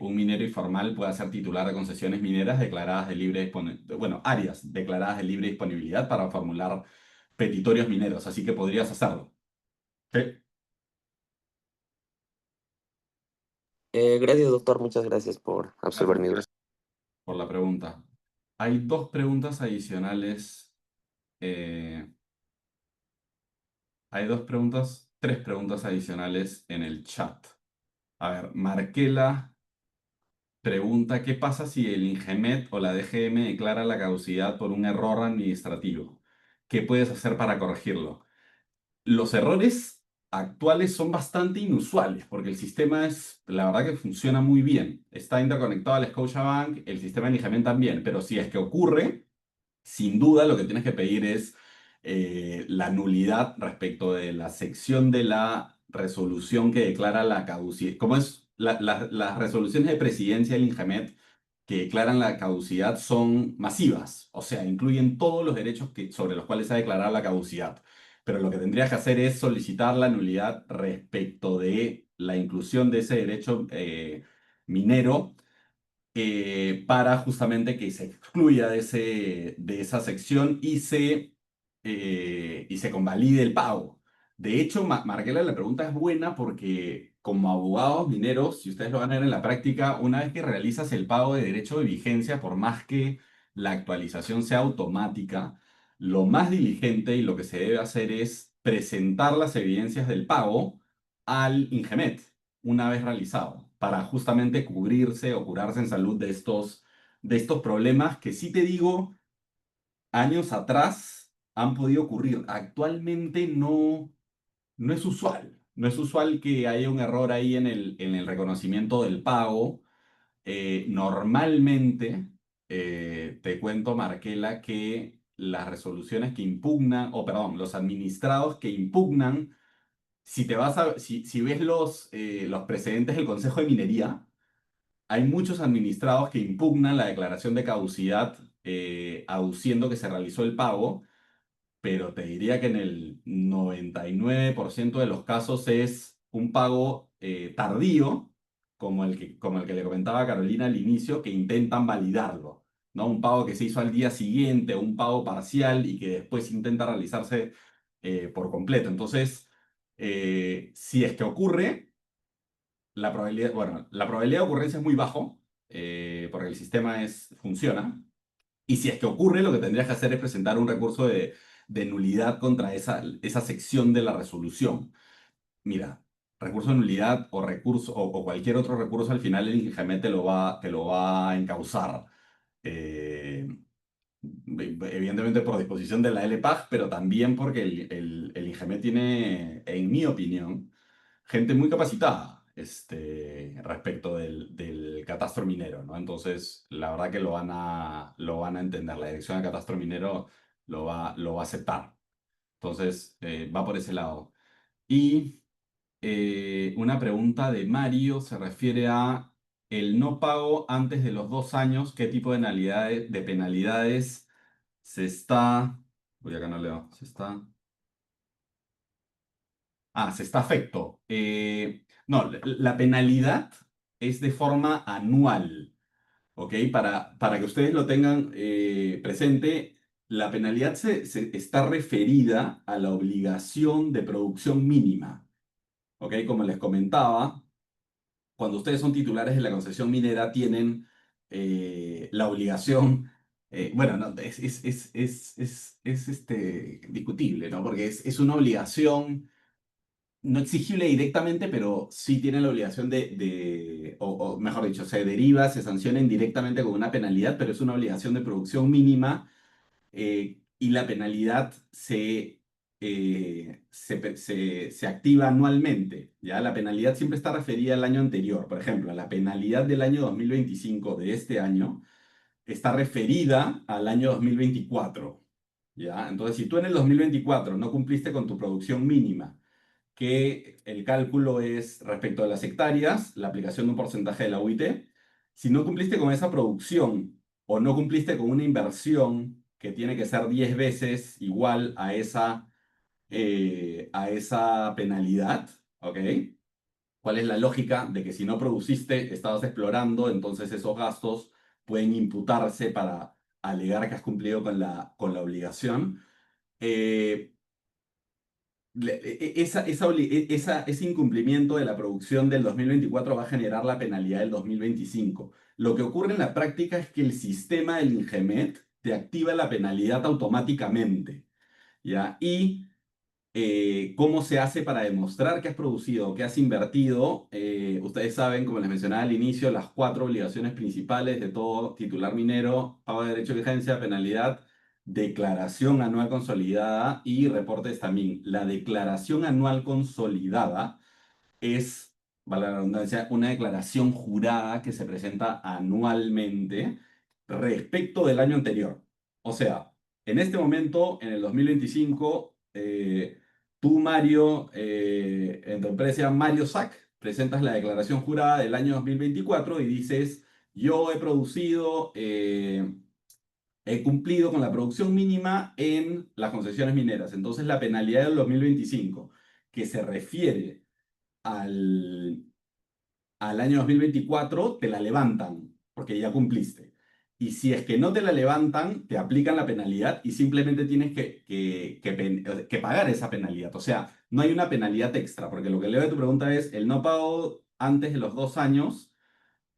Speaker 2: un minero informal pueda ser titular de concesiones mineras declaradas de bueno, áreas declaradas de libre disponibilidad para formular petitorios mineros. Así que podrías hacerlo. Sí.
Speaker 4: Gracias, doctor. Muchas gracias por
Speaker 2: Gracias
Speaker 4: absolver mi duda.
Speaker 2: por la pregunta. Hay dos preguntas adicionales. eh, Hay tres preguntas adicionales en el chat. A ver, Marquela pregunta, ¿qué pasa si el INGEMET o la DGM declara la caducidad por un error administrativo? ¿Qué puedes hacer para corregirlo? Los errores actuales son bastante inusuales porque el sistema la verdad que funciona muy bien. Está interconectado al Scotiabank, el sistema del INGEMET también, pero si es que ocurre, sin duda, lo que tienes que pedir es la nulidad respecto de la sección de la resolución que declara la caducidad. Como es las resoluciones de presidencia del INGEMET que declaran la caducidad son masivas, o sea, incluyen todos los derechos sobre los cuales se ha declarado la caducidad. Pero lo que tendrías que hacer es solicitar la nulidad respecto de la inclusión de ese derecho minero para justamente que se excluya de esa sección y se convalide el pago. De hecho, Marquela, la pregunta es buena porque como abogados mineros, si ustedes lo van a ver en la práctica, una vez que realizas el pago de derecho de vigencia, por más que la actualización sea automática, lo más diligente y lo que se debe hacer es presentar las evidencias del pago al INGEMET una vez realizado, para justamente cubrirse o curarse en salud de estos problemas que sí te digo, años atrás han podido ocurrir. Actualmente no es usual. No es usual que haya un error ahí en el reconocimiento del pago. Normalmente, te cuento, Marquela, que las resoluciones que impugnan, o perdón, los administrados que impugnan si ves los precedentes del Consejo de Minería, hay muchos administrados que impugnan la declaración de caducidad aduciendo que se realizó el pago, pero te diría que en el 99% de los casos es un pago tardío, como el que le comentaba a Carolina al inicio, que intentan validarlo, ¿no? Un pago que se hizo al día siguiente, un pago parcial y que después intenta realizarse por completo. Entonces, si es que ocurre, la probabilidad de ocurrencia es muy bajo, porque el sistema funciona. Y si es que ocurre, lo que tendrías que hacer es presentar un recurso de nulidad contra esa sección de la resolución. Mira, recurso de nulidad o recurso o cualquier otro recurso, al final el INGEMET te lo va a encauzar. Eh, Evidentemente por disposición de la LPAG, pero también porque el INGEMET tiene, en mi opinión, gente muy capacitada respecto del catastro minero, ¿no? Entonces, la verdad que lo van a entender. La dirección del catastro minero lo va a aceptar. Entonces, va por ese lado. Y una pregunta de Mario se refiere a el no pago antes de los 2 años. ¿Qué tipo de penalidades se está... Voy acá no leo. Se está afecto. No, la penalidad es de forma anual, ¿ok? Para que ustedes lo tengan presente, la penalidad se está referida a la obligación de producción mínima, ¿ok? Como les comentaba, cuando ustedes son titulares de la concesión minera, tienen la obligación, bueno, no, discutible, ¿no? Porque es una obligación no exigible directamente, pero sí tienen la obligación o mejor dicho, se deriva, se sanciona indirectamente con una penalidad, pero es una obligación de producción mínima y la penalidad se activa anualmente. ¿Ya? La penalidad siempre está referida al año anterior. Por ejemplo, la penalidad del año 2025 de este año está referida al año 2024. ¿Ya? Entonces, si tú en el 2024 no cumpliste con tu producción mínima, que el cálculo es respecto a las hectáreas, la aplicación de un porcentaje de la UIT. Si no cumpliste con esa producción o no cumpliste con una inversión que tiene que ser 10 veces igual a esa penalidad, ¿ok? ¿Cuál es la lógica de que si no produciste, estabas explorando, entonces esos gastos pueden imputarse para alegar que has cumplido con la obligación? Eh, ese incumplimiento de la producción del 2024 va a generar la penalidad del 2025. Lo que ocurre en la práctica es que el sistema del INGEMET te activa la penalidad automáticamente, ¿ya? Y cómo se hace para demostrar que has producido, que has invertido. Ustedes saben, como les mencionaba al inicio, las 4 obligaciones principales de todo titular minero: pago de derecho de vigencia, penalidad, declaración anual consolidada y reportes también. La declaración anual consolidada es, vale la redundancia, una declaración jurada que se presenta anualmente respecto del año anterior. O sea, en este momento, en el 2025, tú, Mario, en tu empresa Mario Sac, presentas la declaración jurada del año 2024 y dices yo he cumplido con la producción mínima en las concesiones mineras. Entonces la penalidad del 2025, que se refiere al, al año 2024, te la levantan, porque ya cumpliste. Y si es que no te la levantan, te aplican la penalidad y simplemente tienes que pagar esa penalidad. O sea, no hay una penalidad extra, porque lo que leo de tu pregunta es, el no pago antes de los 2 años,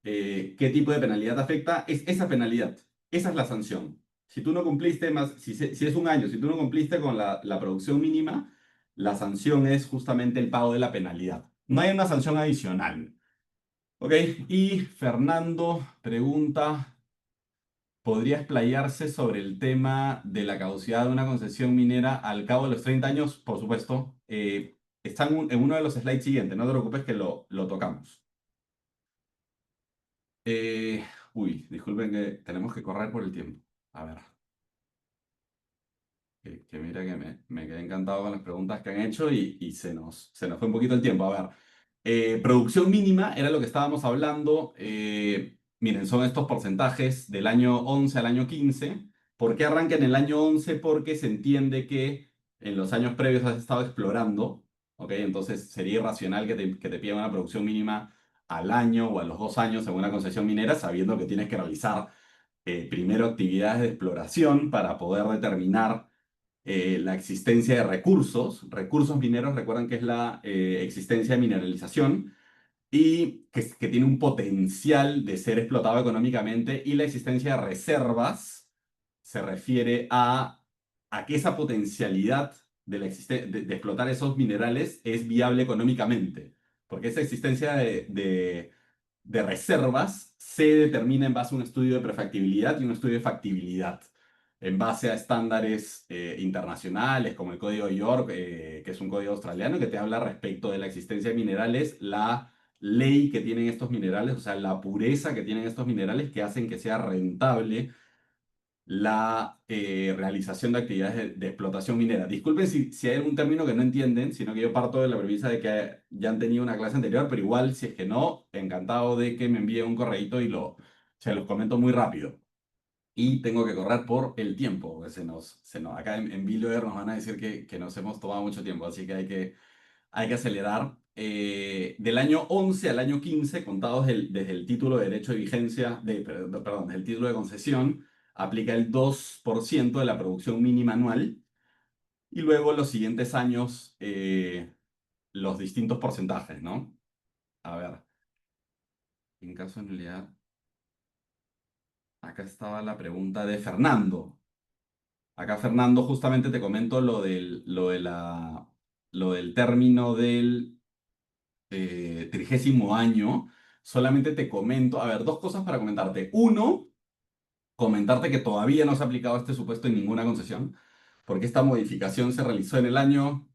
Speaker 2: ¿qué tipo de penalidad afecta? Es esa penalidad, esa es la sanción. Si tú no cumpliste más, si es un año, si tú no cumpliste con la producción mínima, la sanción es justamente el pago de la penalidad. No hay una sanción adicional. Ok, y Fernando pregunta, ¿podría explayarse sobre el tema de la caducidad de una concesión minera al cabo de los 30 años? Por supuesto. Está en uno de los slides siguientes, no te preocupes que lo tocamos. Disculpen que tenemos que correr por el tiempo. A ver, que mira que me quedé encantado con las preguntas que han hecho y se nos fue un poquito el tiempo. A ver, producción mínima era lo que estábamos hablando. Miren, son estos porcentajes del año 11 al año 15. ¿Por qué arranca en el año 11? Porque se entiende que en los años previos has estado explorando, ¿ok? Entonces sería irracional que te pidan una producción mínima al año o a los 2 años en una concesión minera, sabiendo que tienes que realizar primero actividades de exploración para poder determinar la existencia de recursos. Recursos mineros, recuerdan que es la existencia de mineralización y que tiene un potencial de ser explotado económicamente, y la existencia de reservas se refiere a que esa potencialidad de explotar esos minerales es viable económicamente, porque esa existencia de reservas se determina en base a un estudio de prefactibilidad y un estudio de factibilidad, en base a estándares internacionales como el Código de York, que es un código australiano que te habla respecto de la existencia de minerales, la ley que tienen estos minerales, o sea, la pureza que tienen estos minerales que hacen que sea rentable la realización de actividades de explotación minera. Disculpen si hay algún término que no entienden, sino que yo parto de la premisa de que ya han tenido una clase anterior, pero igual, si es que no, encantado de que me envíen un correíto y se los comento muy rápido. Y tengo que correr por el tiempo, porque acá en Biloer nos van a decir que nos hemos tomado mucho tiempo, así que hay que acelerar. Del año 11 al año 15, contados desde el título de derecho de vigencia, perdón, desde el título de concesión, aplica el 2% de la producción mínima anual, y luego los siguientes años los distintos porcentajes, ¿no? A ver, en caso de nulidad, acá estaba la pregunta de Fernando. Acá, Fernando, justamente te comento lo del término del 30º año. Solamente te comento, a ver, dos cosas para comentarte. Uno, comentarte que todavía no se ha aplicado este supuesto en ninguna concesión, porque esta modificación se realizó en el año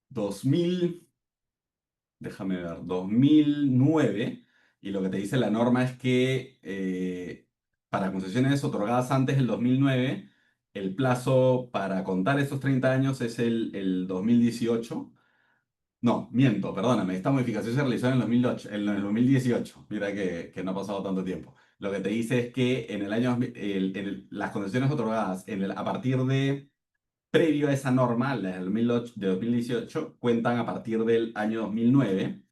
Speaker 2: 2000, déjame ver, 2009, y lo que te dice la norma es que para concesiones otorgadas antes del 2009, el plazo para contar esos 30 años es el 2018. No, miento, perdóname, esta modificación se realizó en el 2008, en el 2018. Mira que no ha pasado tanto tiempo. Lo que te dice es que en el año, las concesiones otorgadas a partir de, previo a esa norma, la del 2008, de 2018, cuentan a partir del año 2009.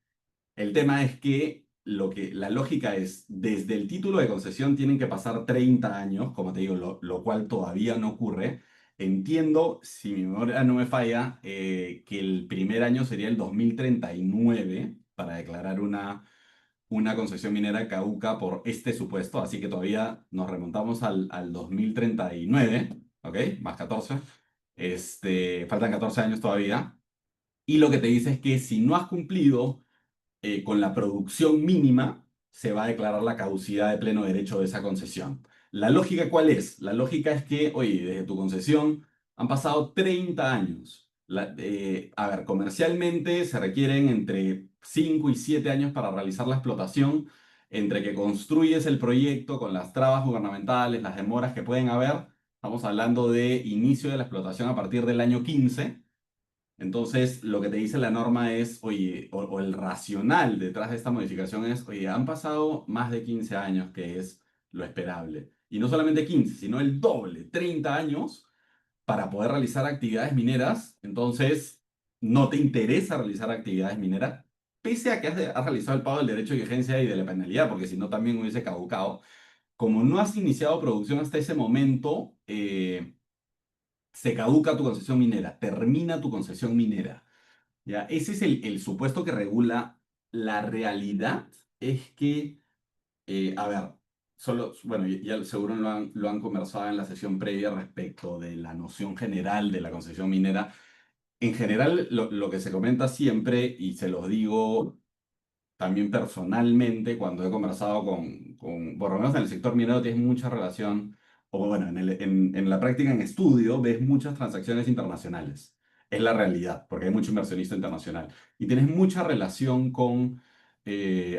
Speaker 2: El tema es que la lógica es, desde el título de concesión tienen que pasar 30 años, como te digo, lo cual todavía no ocurre. Entiendo, si mi memoria no me falla, que el primer año sería el 2039 para declarar una concesión minera caduca por este supuesto, así que todavía nos remontamos al 2039, ¿ok? Más 14. Faltan 14 años todavía. Y lo que te dice es que si no has cumplido con la producción mínima, se va a declarar la caducidad de pleno derecho de esa concesión. ¿La lógica cuál es? La lógica es que, oye, desde tu concesión han pasado 30 años. A ver, comercialmente se requieren entre 5 y 7 años para realizar la explotación, entre que construyes el proyecto con las trabas gubernamentales, las demoras que pueden haber. Estamos hablando de inicio de la explotación a partir del año 15. Entonces, lo que te dice la norma es, oye, o el racional detrás de esta modificación es, oye, han pasado más de 15 años, que es lo esperable. Y no solamente 15, sino el doble, 30 años para poder realizar actividades mineras. Entonces, no te interesa realizar actividades mineras, pese a que has realizado el pago del derecho de vigencia y de la penalidad, porque si no también hubiese caducado. Como no has iniciado producción hasta ese momento, se caduca tu concesión minera, termina tu concesión minera. ¿Ya? Ese es el supuesto que regula. La realidad es que, a ver, solo, bueno, ya seguro lo han conversado en la sesión previa respecto de la noción general de la concesión minera. En general, lo que se comenta siempre, y se los digo también personalmente, cuando he conversado por lo menos en el sector minero, tienes mucha relación, o bueno, en la práctica en estudio, ves muchas transacciones internacionales. Es la realidad, porque hay mucho inversionista internacional. Y tienes mucha relación con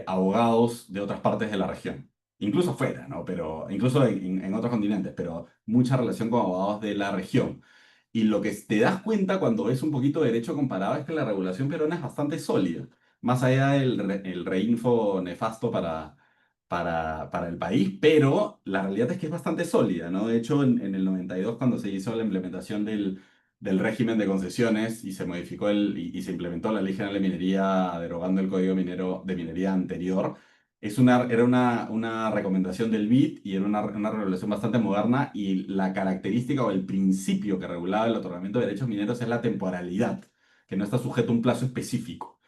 Speaker 2: abogados de otras partes de la región. Incluso fuera, ¿no? Pero, incluso en otros continentes, pero mucha relación con abogados de la región. Y lo que te das cuenta cuando ves un poquito de derecho comparado es que la regulación peruana es bastante sólida, más allá el reinfo nefasto para el país, pero la realidad es que es bastante sólida, ¿no? De hecho, en el 92, cuando se hizo la implementación del régimen de concesiones y se modificó y se implementó la Ley General de Minería, derogando el Código Minero de Minería anterior, era una recomendación del BID y era una regulación bastante moderna, y la característica o el principio que regulaba el otorgamiento de derechos mineros es la temporalidad, que no está sujeto a un plazo específico.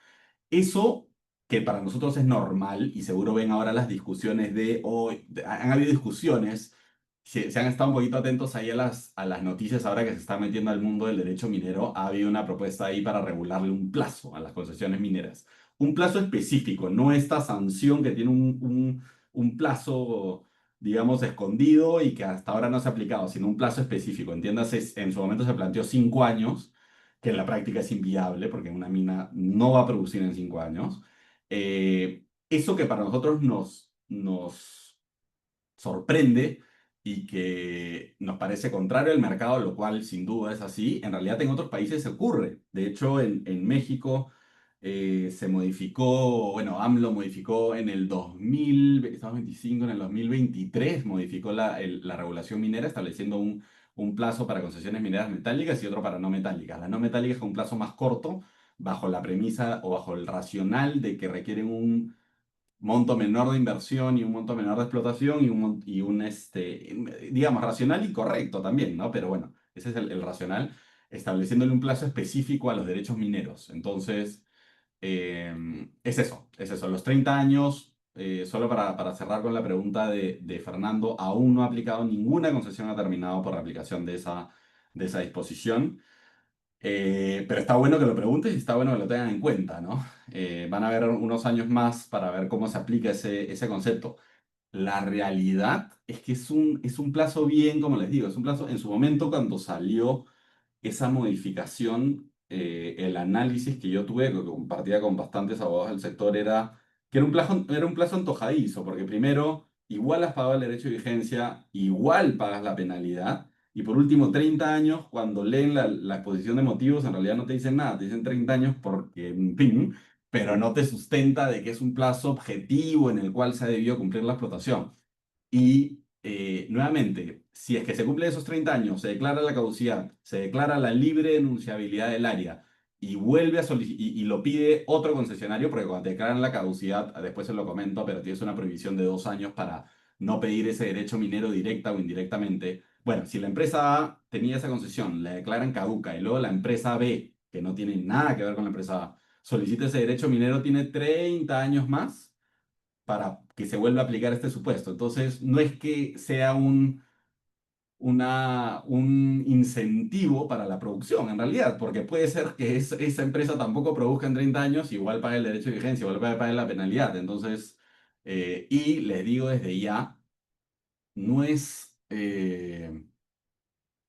Speaker 2: Eso, que para nosotros es normal, y seguro ven ahora las discusiones han habido discusiones, se han estado un poquito atentos ahí a las noticias ahora que se está metiendo al mundo del derecho minero. Ha habido una propuesta ahí para regularle un plazo a las concesiones mineras. Un plazo específico, no esta sanción que tiene un plazo, digamos, escondido y que hasta ahora no se ha aplicado, sino un plazo específico. Entiéndase, en su momento se planteó 5 años, que en la práctica es inviable porque una mina no va a producir en 5 años. Eso que para nosotros nos sorprende y que nos parece contrario al mercado, lo cual sin duda es así, en realidad en otros países se ocurre. De hecho, en México se modificó, bueno, AMLO modificó en el 2025, en el 2023 modificó la regulación minera, estableciendo un plazo para concesiones mineras metálicas y otro para no metálicas. Las no metálicas con un plazo más corto, bajo la premisa o bajo el racional de que requieren un monto menor de inversión y un monto menor de explotación digamos, racional y correcto también, ¿no? Pero bueno, ese es el racional, estableciéndole un plazo específico a los derechos mineros. Entonces, es eso, los 30 años, solo para cerrar con la pregunta de Fernando, aún no ha aplicado ninguna concesión, ha terminado por la aplicación de esa disposición. Pero está bueno que lo preguntes y está bueno que lo tengan en cuenta, ¿no? Van a haber unos años más para ver cómo se aplica ese concepto. La realidad es que es un plazo bien, como les digo, es un plazo, en su momento cuando salió esa modificación, el análisis que yo tuve, que compartía con bastantes abogados del sector, era que era un plazo antojadizo, porque primero, igual has pagado el derecho de vigencia, igual pagas la penalidad, y por último, 30 años, cuando leen la exposición de motivos, en realidad no te dicen nada, te dicen 30 años porque, en fin, pero no te sustenta de que es un plazo objetivo en el cual se ha debido cumplir la explotación. Y nuevamente, si es que se cumplen esos 30 años, se declara la caducidad, se declara la libre denunciabilidad del área y vuelve a solicitar y lo pide otro concesionario, porque cuando te declaran la caducidad, después se lo comento, pero tienes una prohibición de 2 años para no pedir ese derecho minero directa o indirectamente. Bueno, si la empresa A tenía esa concesión, la declaran caduca y luego la empresa B, que no tiene nada que ver con la empresa A, solicita ese derecho minero, tiene 30 años más para que se vuelva a aplicar este supuesto. Entonces, no es que sea un incentivo para la producción, en realidad, porque puede ser que esa empresa tampoco produzca en 30 años, igual pague el derecho de vigencia, igual pague la penalidad. Entonces, y les digo desde ya, no es,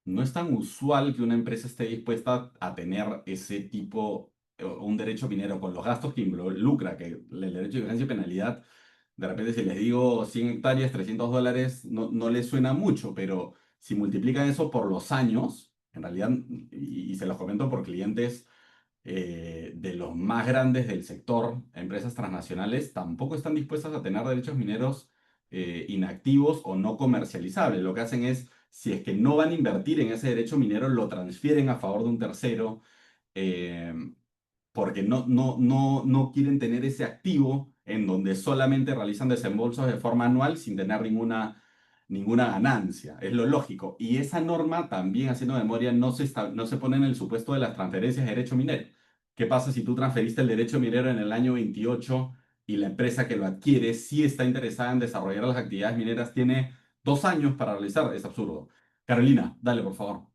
Speaker 2: no es tan usual que una empresa esté dispuesta a tener ese tipo, un derecho minero con los gastos que involucra, que el derecho de vigencia y penalidad. De repente, si les digo 100 hectáreas, $300, no les suena mucho, pero si multiplican eso por los años, en realidad, y se los comento por clientes de los más grandes del sector, empresas transnacionales, tampoco están dispuestas a tener derechos mineros inactivos o no comercializables. Lo que hacen es, si es que no van a invertir en ese derecho minero, lo transfieren a favor de un tercero, eh, porque no quieren tener ese activo en donde solamente realizan desembolsos de forma anual sin tener ninguna ganancia. Es lo lógico. Y esa norma, también haciendo memoria, no se pone en el supuesto de las transferencias de derecho minero. ¿Qué pasa si tú transferiste el derecho minero en el año 28 y la empresa que lo adquiere sí está interesada en desarrollar las actividades mineras? Tiene 2 años para realizar. Es absurdo. Carolina, dale, por favor.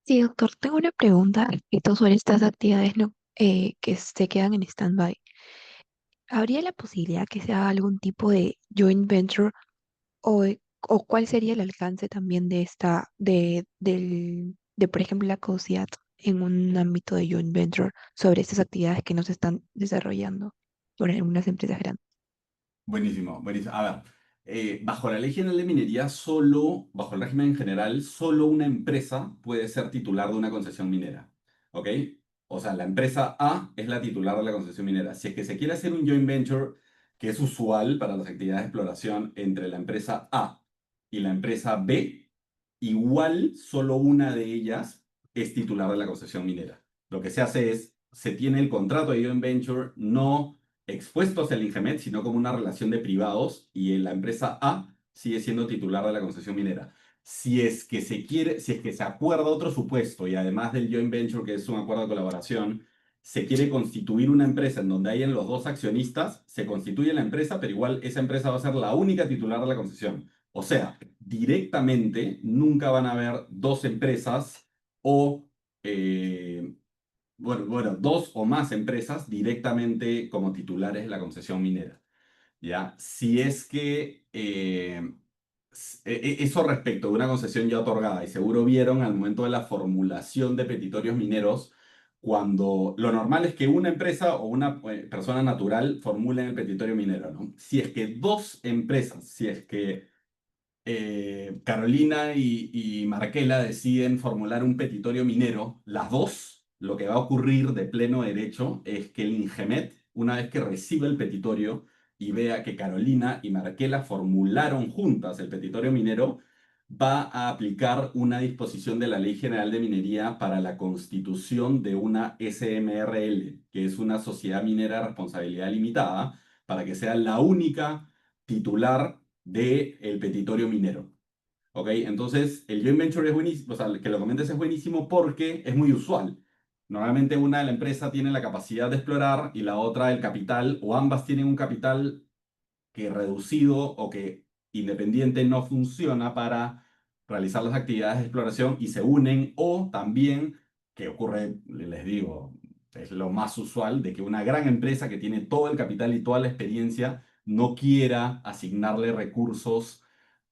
Speaker 3: Sí, doctor, tengo una pregunta respecto sobre estas actividades que se quedan en stand-by. ¿Habría la posibilidad que se haga algún tipo de joint venture o cuál sería el alcance también de por ejemplo, la caducidad en un ámbito de joint venture sobre estas actividades que no se están desarrollando por algunas empresas grandes?
Speaker 2: Buenísimo, buenísimo. A ver, bajo la Ley General de Minería, bajo el régimen en general, solo una empresa puede ser titular de una concesión minera. ¿Ok? O sea, la empresa A es la titular de la concesión minera. Si es que se quiere hacer un joint venture, que es usual para las actividades de exploración entre la empresa A y la empresa B, igual solo una de ellas es titular de la concesión minera. Lo que se hace es, se tiene el contrato de joint venture no expuesto hacia el INGEMET, sino como una relación de privados y la empresa A sigue siendo titular de la concesión minera. Si es que se acuerda otro supuesto y además del joint venture, que es un acuerdo de colaboración, se quiere constituir una empresa en donde hayan los dos accionistas, se constituye la empresa, pero igual esa empresa va a ser la única titular de la concesión. O sea, directamente nunca van a haber dos empresas o dos o más empresas directamente como titulares de la concesión minera. ¿Ya? Si es que eso respecto de una concesión ya otorgada, y seguro vieron al momento de la formulación de petitorios mineros, cuando lo normal es que una empresa o una persona natural formulen el petitorio minero, ¿no? Si es que dos empresas, si es que Carolina y Marquela deciden formular un petitorio minero, las dos, lo que va a ocurrir de pleno derecho es que el INGEMET, una vez que reciba el petitorio y vea que Carolina y Marquela formularon juntas el petitorio minero, va a aplicar una disposición de la Ley General de Minería para la constitución de una SMRL, que es una sociedad minera de responsabilidad limitada, para que sea la única titular del petitorio minero. ¿Ok? Entonces, el joint venture es buenísimo, o sea, que lo comentes es buenísimo porque es muy usual. Normalmente una de la empresa tiene la capacidad de explorar y la otra el capital, o ambas tienen un capital que reducido o que independiente no funciona para realizar las actividades de exploración y se unen, o también, que ocurre, les digo, es lo más usual, de que una gran empresa que tiene todo el capital y toda la experiencia no quiera asignarle recursos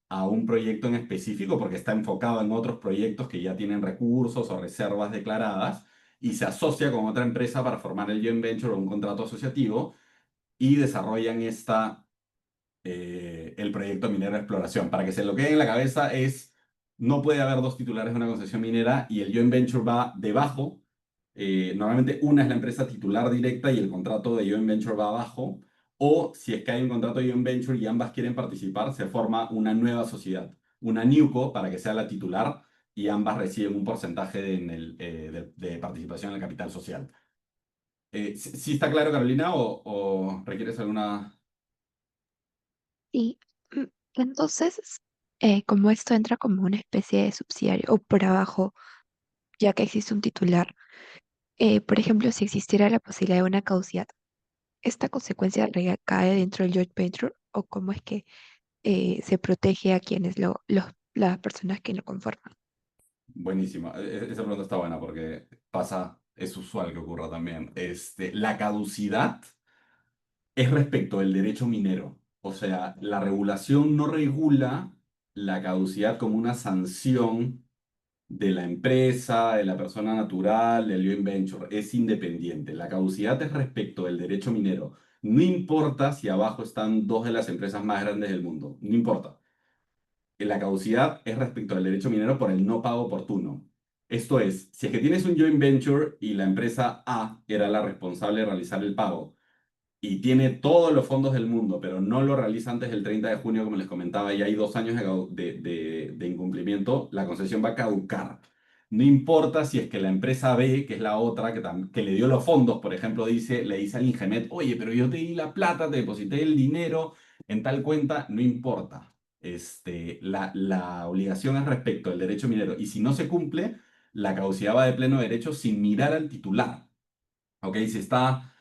Speaker 2: a un proyecto en específico porque está enfocado en otros proyectos que ya tienen recursos o reservas declaradas y se asocia con otra empresa para formar el joint venture o un contrato asociativo y desarrollan el proyecto minero de exploración. Para que se lo quede en la cabeza es, no puede haber dos titulares de una concesión minera y el joint venture va debajo. Normalmente una es la empresa titular directa y el contrato de joint venture va abajo. O si es que hay un contrato de joint venture y ambas quieren participar, se forma una nueva sociedad, una NewCo para que sea la titular y ambas reciben un porcentaje de participación en el capital social. ¿Sí está claro, Carolina, o requieres alguna?
Speaker 3: Y mm, entonces, como esto entra como una especie de subsidiario o por abajo, ya que existe un titular, por ejemplo, si existiera la posibilidad de una caducidad, ¿esta consecuencia recae dentro del joint venture o cómo es que se protege a las personas que lo conforman?
Speaker 2: Buenísimo. Esa pregunta está buena porque es usual que ocurra también. La caducidad es respecto del derecho minero. O sea, la regulación no regula la caducidad como una sanción de la empresa, de la persona natural, del joint venture. Es independiente. La caducidad es respecto del derecho minero. No importa si abajo están dos de las empresas más grandes del mundo. No importa. La caducidad es respecto al derecho minero por el no pago oportuno. Esto es, si es que tienes un joint venture y la empresa A era la responsable de realizar el pago y tiene todos los fondos del mundo, pero no lo realiza antes del 30 de junio, como les comentaba, y hay 2 años de incumplimiento, la concesión va a caducar. No importa si es que la empresa B, que es la otra, que le dio los fondos, por ejemplo, le dice al Ingemet, oye, pero yo te di la plata, te deposité el dinero en tal cuenta, no importa. La obligación es respecto al derecho minero, y si no se cumple, la caducidad va de pleno derecho sin mirar al titular. ¿Ok? Si está,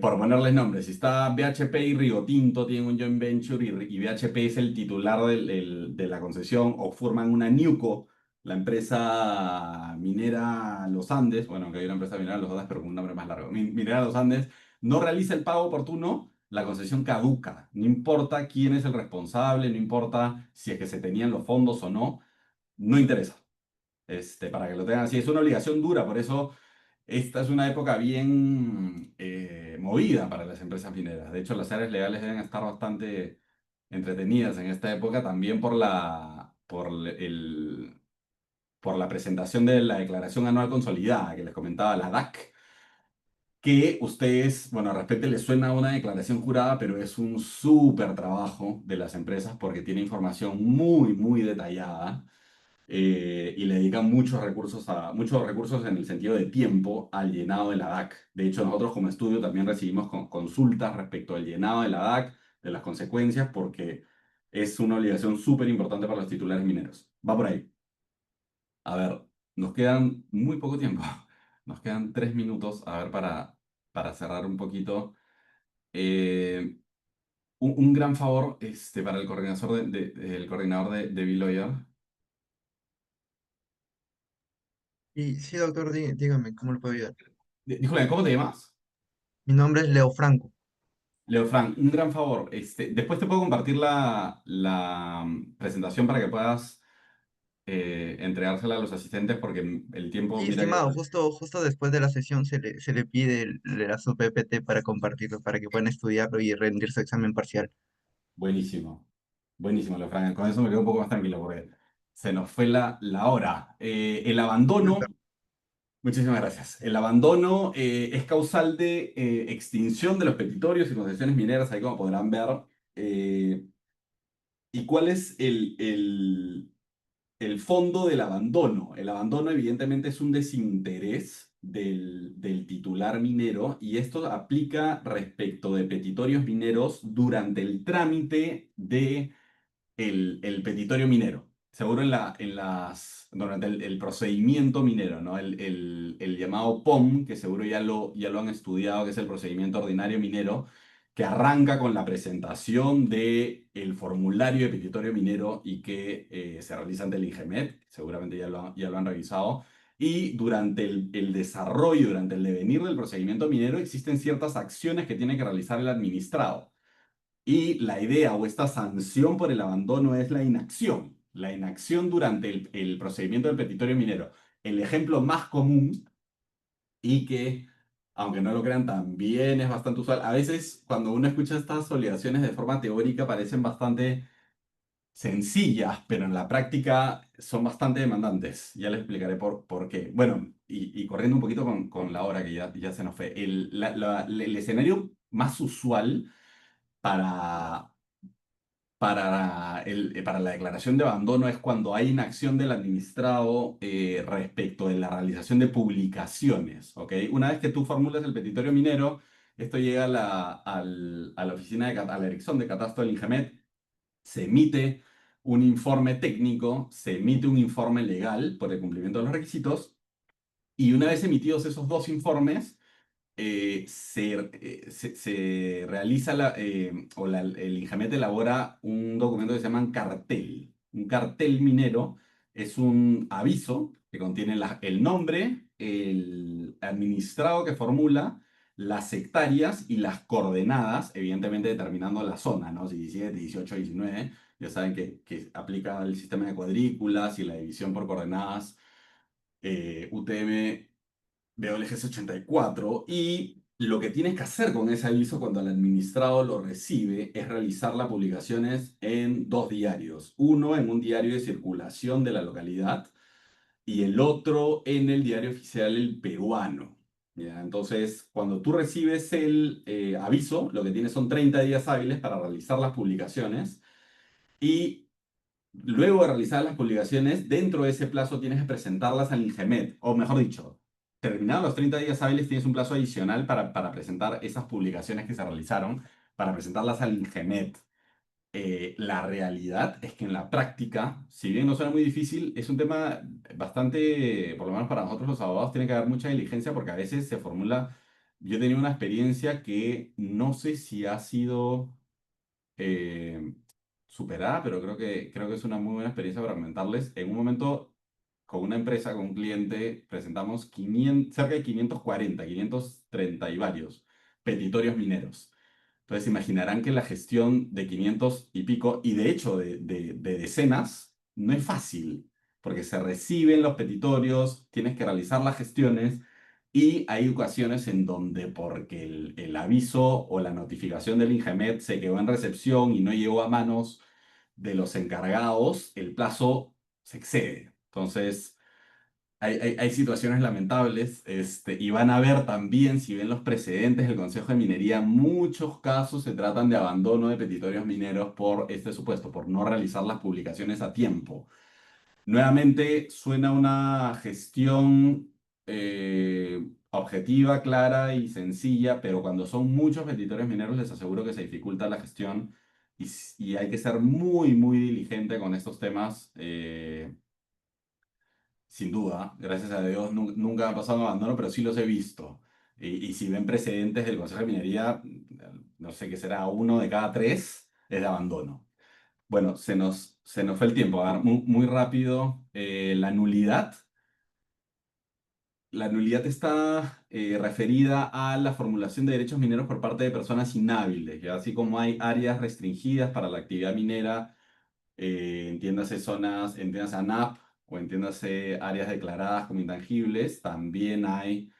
Speaker 2: por ponerles nombres, si está BHP y Río Tinto tienen un joint venture y BHP es el titular de la concesión o forman una NewCo, la empresa minera Los Andes, bueno, que hay una empresa minera Los Andes, pero con un nombre más largo, Minera Los Andes, no realiza el pago oportuno, la concesión caduca. No importa quién es el responsable, no importa si es que se tenían los fondos o no, no interesa. Para que lo tengan así, es una obligación dura, por eso esta es una época bien movida para las empresas mineras. De hecho, las áreas legales deben estar bastante entretenidas en esta época también por la presentación de la Declaración Anual Consolidada que les comentaba, la DAC, que ustedes, bueno, a respecto les suena a una declaración jurada, pero es un súper trabajo de las empresas porque tiene información muy, muy detallada y le dedican muchos recursos en el sentido de tiempo al llenado de la DAC. De hecho, nosotros como estudio también recibimos consultas respecto al llenado de la DAC, de las consecuencias, porque es una obligación súper importante para los titulares mineros. Va por ahí. A ver, nos quedan muy poco tiempo. Nos quedan 3 minutos, a ver, para cerrar un poquito. Eh, un gran favor para el coordinador el coordinador de Biloyer.
Speaker 1: Y sí, doctor, dígame, ¿cómo le puedo ayudar?
Speaker 2: Disculpe, ¿cómo te llamas?
Speaker 1: Mi nombre es Leo Franco.
Speaker 2: Leo Frank, un gran favor. Después te puedo compartir la presentación para que puedas entregársela a los asistentes porque el tiempo,
Speaker 1: Sí,
Speaker 2: mira que...
Speaker 1: estimado, justo después de la sesión se le pide su PPT para compartirlo, para que puedan estudiarlo y rendir su examen parcial.
Speaker 2: Buenísimo, buenísimo, Leo Frank. Con eso me quedo un poco más tranquilo porque se nos fue la hora. El
Speaker 1: Disculpa.
Speaker 2: abandono, muchísimas gracias. El abandono es causal de extinción de los petitorios y concesiones mineras, ahí como podrán ver. Eh, ¿Y cuál es el fondo del abandono? El abandono evidentemente es un desinterés del titular minero y esto aplica respecto de petitorios mineros durante el trámite de el petitorio minero. Seguro durante el procedimiento minero, ¿no? El llamado POM, que seguro ya lo han estudiado, que es el procedimiento ordinario minero, que arranca con la presentación del formulario de petitorio minero y que se realiza ante el INGEMET, seguramente ya lo han revisado. Y durante el desarrollo, durante el devenir del procedimiento minero, existen ciertas acciones que tiene que realizar el administrado. Y la idea o esta sanción por el abandono es la inacción. La inacción durante el procedimiento del petitorio minero. El ejemplo más común y que, aunque no lo crean, también es bastante usual. A veces, cuando uno escucha estas obligaciones de forma teórica, parecen bastante sencillas, pero en la práctica son bastante demandantes. Ya les explicaré por qué. Bueno, y corriendo un poquito con la hora que ya se nos fue. El escenario más usual para para la declaración de abandono es cuando hay inacción del administrado respecto de la realización de publicaciones, ¿ok? Una vez que tú formulas el petitorio minero, esto llega a la oficina a la dirección de catastro del INGEMET, se emite un informe técnico, se emite un informe legal por el cumplimiento de los requisitos, y una vez emitidos esos dos informes, se realiza el INGEMET elabora un documento que se llama un cartel. Un cartel minero es un aviso que contiene el nombre, el administrado que formula, las hectáreas y las coordenadas, evidentemente determinando la zona, ¿no? Si 17, 18, 19, ya saben que aplica el sistema de cuadrículas y la división por coordenadas UTM BOLGS 84 y lo que tienes que hacer con ese aviso cuando el administrado lo recibe es realizar las publicaciones en dos diarios. Uno en un diario de circulación de la localidad y el otro en el diario oficial El Peruano. ¿Ya? Entonces, cuando tú recibes el aviso, lo que tienes son 30 días hábiles para realizar las publicaciones y luego de realizar las publicaciones, dentro de ese plazo tienes que presentarlas al INGEMET, o mejor dicho, terminados los 30 días hábiles, tienes un plazo adicional para presentar esas publicaciones que se realizaron, para presentarlas al INGEMET. La realidad es que en la práctica, si bien no suena muy difícil, es un tema bastante, por lo menos para nosotros los abogados, tiene que haber mucha diligencia porque a veces se formula, yo he tenido una experiencia que no sé si ha sido eh, superada, pero creo que es una muy buena experiencia para comentarles. En un momento, con una empresa, con un cliente, presentamos 500, cerca de 540, 530 y varios petitorios mineros. Entonces imaginarán que la gestión de 500 y pico, y de hecho de decenas, no es fácil, porque se reciben los petitorios, tienes que realizar las gestiones, y hay ocasiones en donde porque el aviso o la notificación del INGEMET se quedó en recepción y no llegó a manos de los encargados, el plazo se excede. Entonces, hay situaciones lamentables, y van a ver también, si ven los precedentes del Consejo de Minería, muchos casos se tratan de abandono de petitorios mineros por este supuesto, por no realizar las publicaciones a tiempo. Nuevamente, suena una gestión objetiva, clara y sencilla, pero cuando son muchos petitorios mineros, les aseguro que se dificulta la gestión y hay que ser muy, muy diligente con estos temas. Sin duda, gracias a Dios, nunca me ha pasado un abandono, pero sí los he visto. Y si ven precedentes del Consejo de Minería, no sé qué será, uno de cada tres es de abandono. Bueno, se nos fue el tiempo. A ver, muy, muy rápido. La nulidad está referida a la formulación de derechos mineros por parte de personas inhábiles, ¿ya? Así como hay áreas restringidas para la actividad minera, entiéndase zonas, entiéndase ANAP o entiéndase áreas declaradas como intangibles, también hay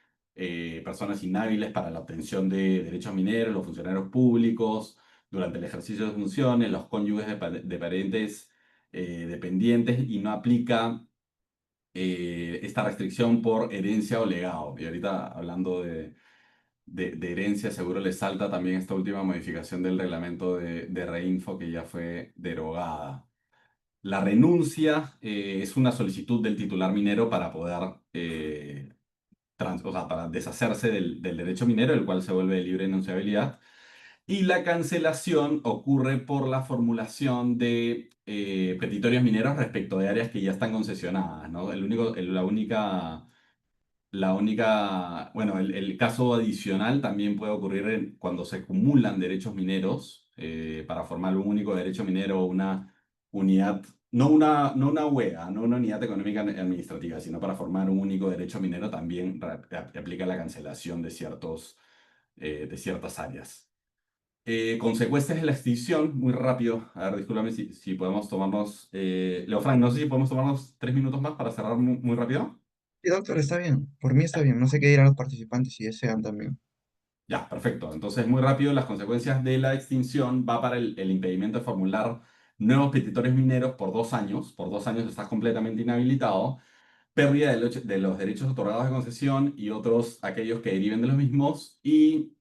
Speaker 2: personas inhábiles para la obtención de derechos mineros, los funcionarios públicos, durante el ejercicio de funciones, los cónyuges de parientes dependientes, y no aplica esta restricción por herencia o legado. Y ahorita hablando de herencia, seguro les salta también esta última modificación del reglamento de Reinfo que ya fue derogada. La renuncia es una solicitud del titular minero para poder, o sea, para deshacerse del derecho minero, el cual se vuelve de libre enunciabilidad. Y la cancelación ocurre por la formulación de petitorios mineros respecto de áreas que ya están concesionadas, ¿no? Bueno, el caso adicional también puede ocurrir cuando se acumulan derechos mineros para formar un único derecho minero o una unidad, no una UEA, no una unidad económica administrativa, sino para formar un único derecho minero también aplica la cancelación de ciertas áreas. Consecuencias de la extinción, muy rápido. A ver, discúlpame si podemos tomarnos. Leofran, no sé si podemos tomarnos 3 minutos más para cerrar muy, muy rápido.
Speaker 1: Sí, doctor, está bien. Por mí está bien. No sé qué dirán los participantes si desean también.
Speaker 2: Ya, perfecto. Entonces, muy rápido, las consecuencias de la extinción va para el impedimento de formular nuevos petitorios mineros por 2 años. Por 2 años estás completamente inhabilitado. Pérdida de los derechos otorgados de concesión y otros aquellos que deriven de los mismos. Y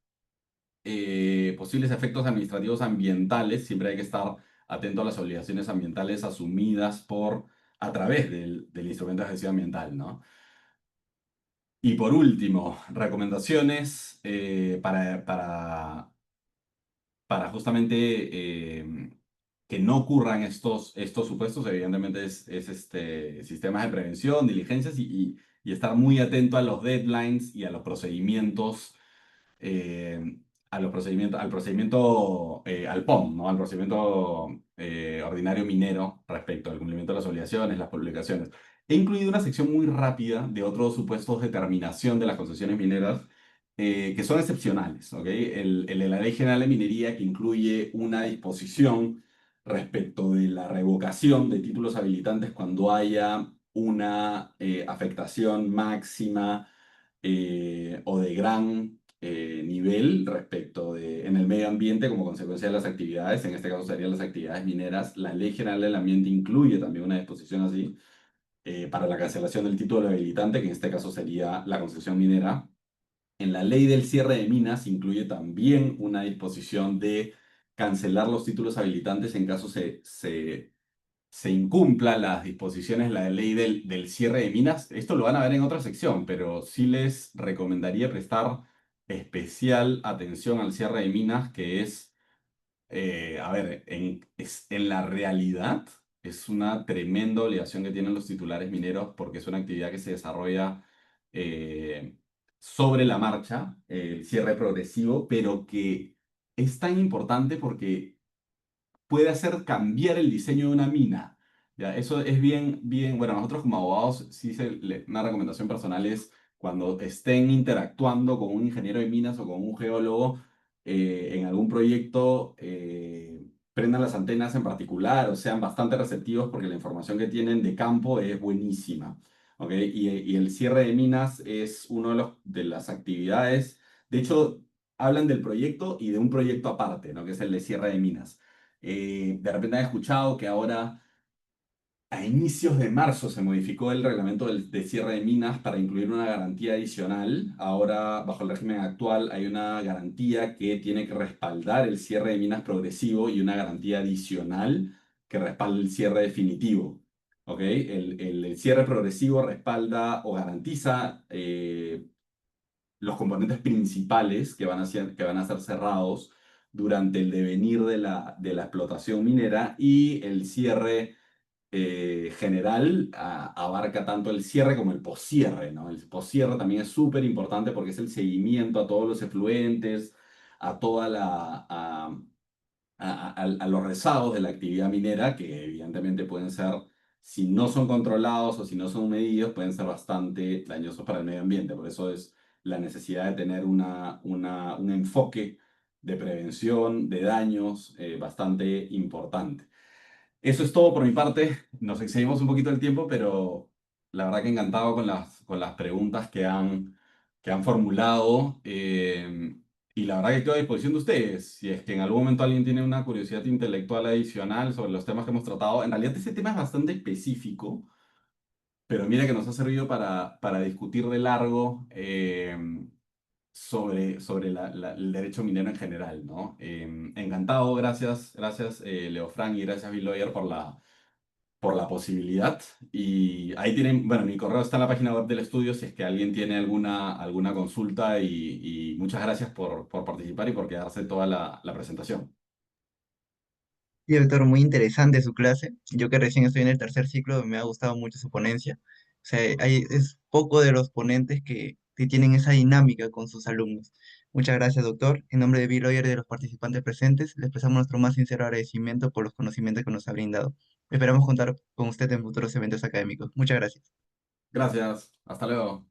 Speaker 2: posibles efectos administrativos ambientales. Siempre hay que estar atento a las obligaciones ambientales asumidas a través del instrumento de gestión ambiental, ¿no? Y por último, recomendaciones para justamente que no ocurran estos supuestos. Evidentemente es sistemas de prevención, diligencias y estar muy atento a los deadlines y a los procedimientos al procedimiento, al POM, ¿no? Al procedimiento ordinario minero respecto al cumplimiento de las obligaciones, las publicaciones. He incluido una sección muy rápida de otros supuestos de terminación de las concesiones mineras que son excepcionales, ¿ok? El de la Ley General de Minería, que incluye una disposición respecto de la revocación de títulos habilitantes cuando haya una afectación máxima o de gran nivel en el medio ambiente como consecuencia de las actividades, en este caso serían las actividades mineras. La Ley General del Ambiente incluye también una disposición así. para la cancelación del título habilitante, que en este caso sería la concesión minera. En la ley del cierre de minas incluye también una disposición de cancelar los títulos habilitantes en caso se incumplan las disposiciones de la ley del cierre de minas. Esto lo van a ver en otra sección, pero sí les recomendaría prestar especial atención al cierre de minas, que es, a ver, en la realidad es una tremenda obligación que tienen los titulares mineros porque es una actividad que se desarrolla eh, sobre la marcha, el cierre progresivo, pero que es tan importante porque puede hacer cambiar el diseño de una mina. ¿Ya? Eso es bien, bien, bueno, nosotros como abogados, una recomendación personal es cuando estén interactuando con un ingeniero de minas o con un geólogo en algún proyecto, prendan las antenas en particular o sean bastante receptivos porque la información que tienen de campo es buenísima. ¿Ok? Y el cierre de minas es uno de las actividades, de hecho, hablan del proyecto y de un proyecto aparte, ¿no? Que es el de cierre de minas. De repente han escuchado que ahora a inicios de marzo se modificó el reglamento de cierre de minas para incluir una garantía adicional. Ahora, bajo el régimen actual, hay una garantía que tiene que respaldar el cierre de minas progresivo y una garantía adicional que respalda el cierre definitivo. ¿Ok? El cierre progresivo respalda o garantiza los componentes principales que van a ser cerrados durante el devenir de la explotación minera, y el cierre general abarca tanto el cierre como el poscierre, ¿no? El poscierre también es súper importante porque es el seguimiento a todos los efluentes, a toda a los rezagos de la actividad minera, que evidentemente pueden ser, si no son controlados o si no son medidos, pueden ser bastante dañosos para el medio ambiente. Por eso es la necesidad de tener un enfoque de prevención de daños bastante importante. Eso es todo por mi parte. Nos excedimos un poquito el tiempo, pero la verdad que encantado con las preguntas que han formulado. Y la verdad que estoy a disposición de ustedes. Si es que en algún momento alguien tiene una curiosidad intelectual adicional sobre los temas que hemos tratado, en realidad ese tema es bastante específico, pero mira que nos ha servido para discutir de largo sobre el derecho minero en general, ¿no? Encantado, gracias Leofran y gracias Bill Lawyer por la posibilidad. Y ahí tienen, bueno, mi correo está en la página web del estudio si es que alguien tiene alguna consulta, y muchas gracias por participar y por quedarse toda la presentación.
Speaker 1: Y doctor, muy interesante su clase. Yo que recién estoy en el tercer ciclo, me ha gustado mucho su ponencia. O sea, es poco de los ponentes que tienen esa dinámica con sus alumnos. Muchas gracias, doctor. En nombre de Bill Lawyer y de los participantes presentes, le expresamos nuestro más sincero agradecimiento por los conocimientos que nos ha brindado. Esperamos contar con usted en futuros eventos académicos. Muchas gracias.
Speaker 2: Gracias, hasta luego.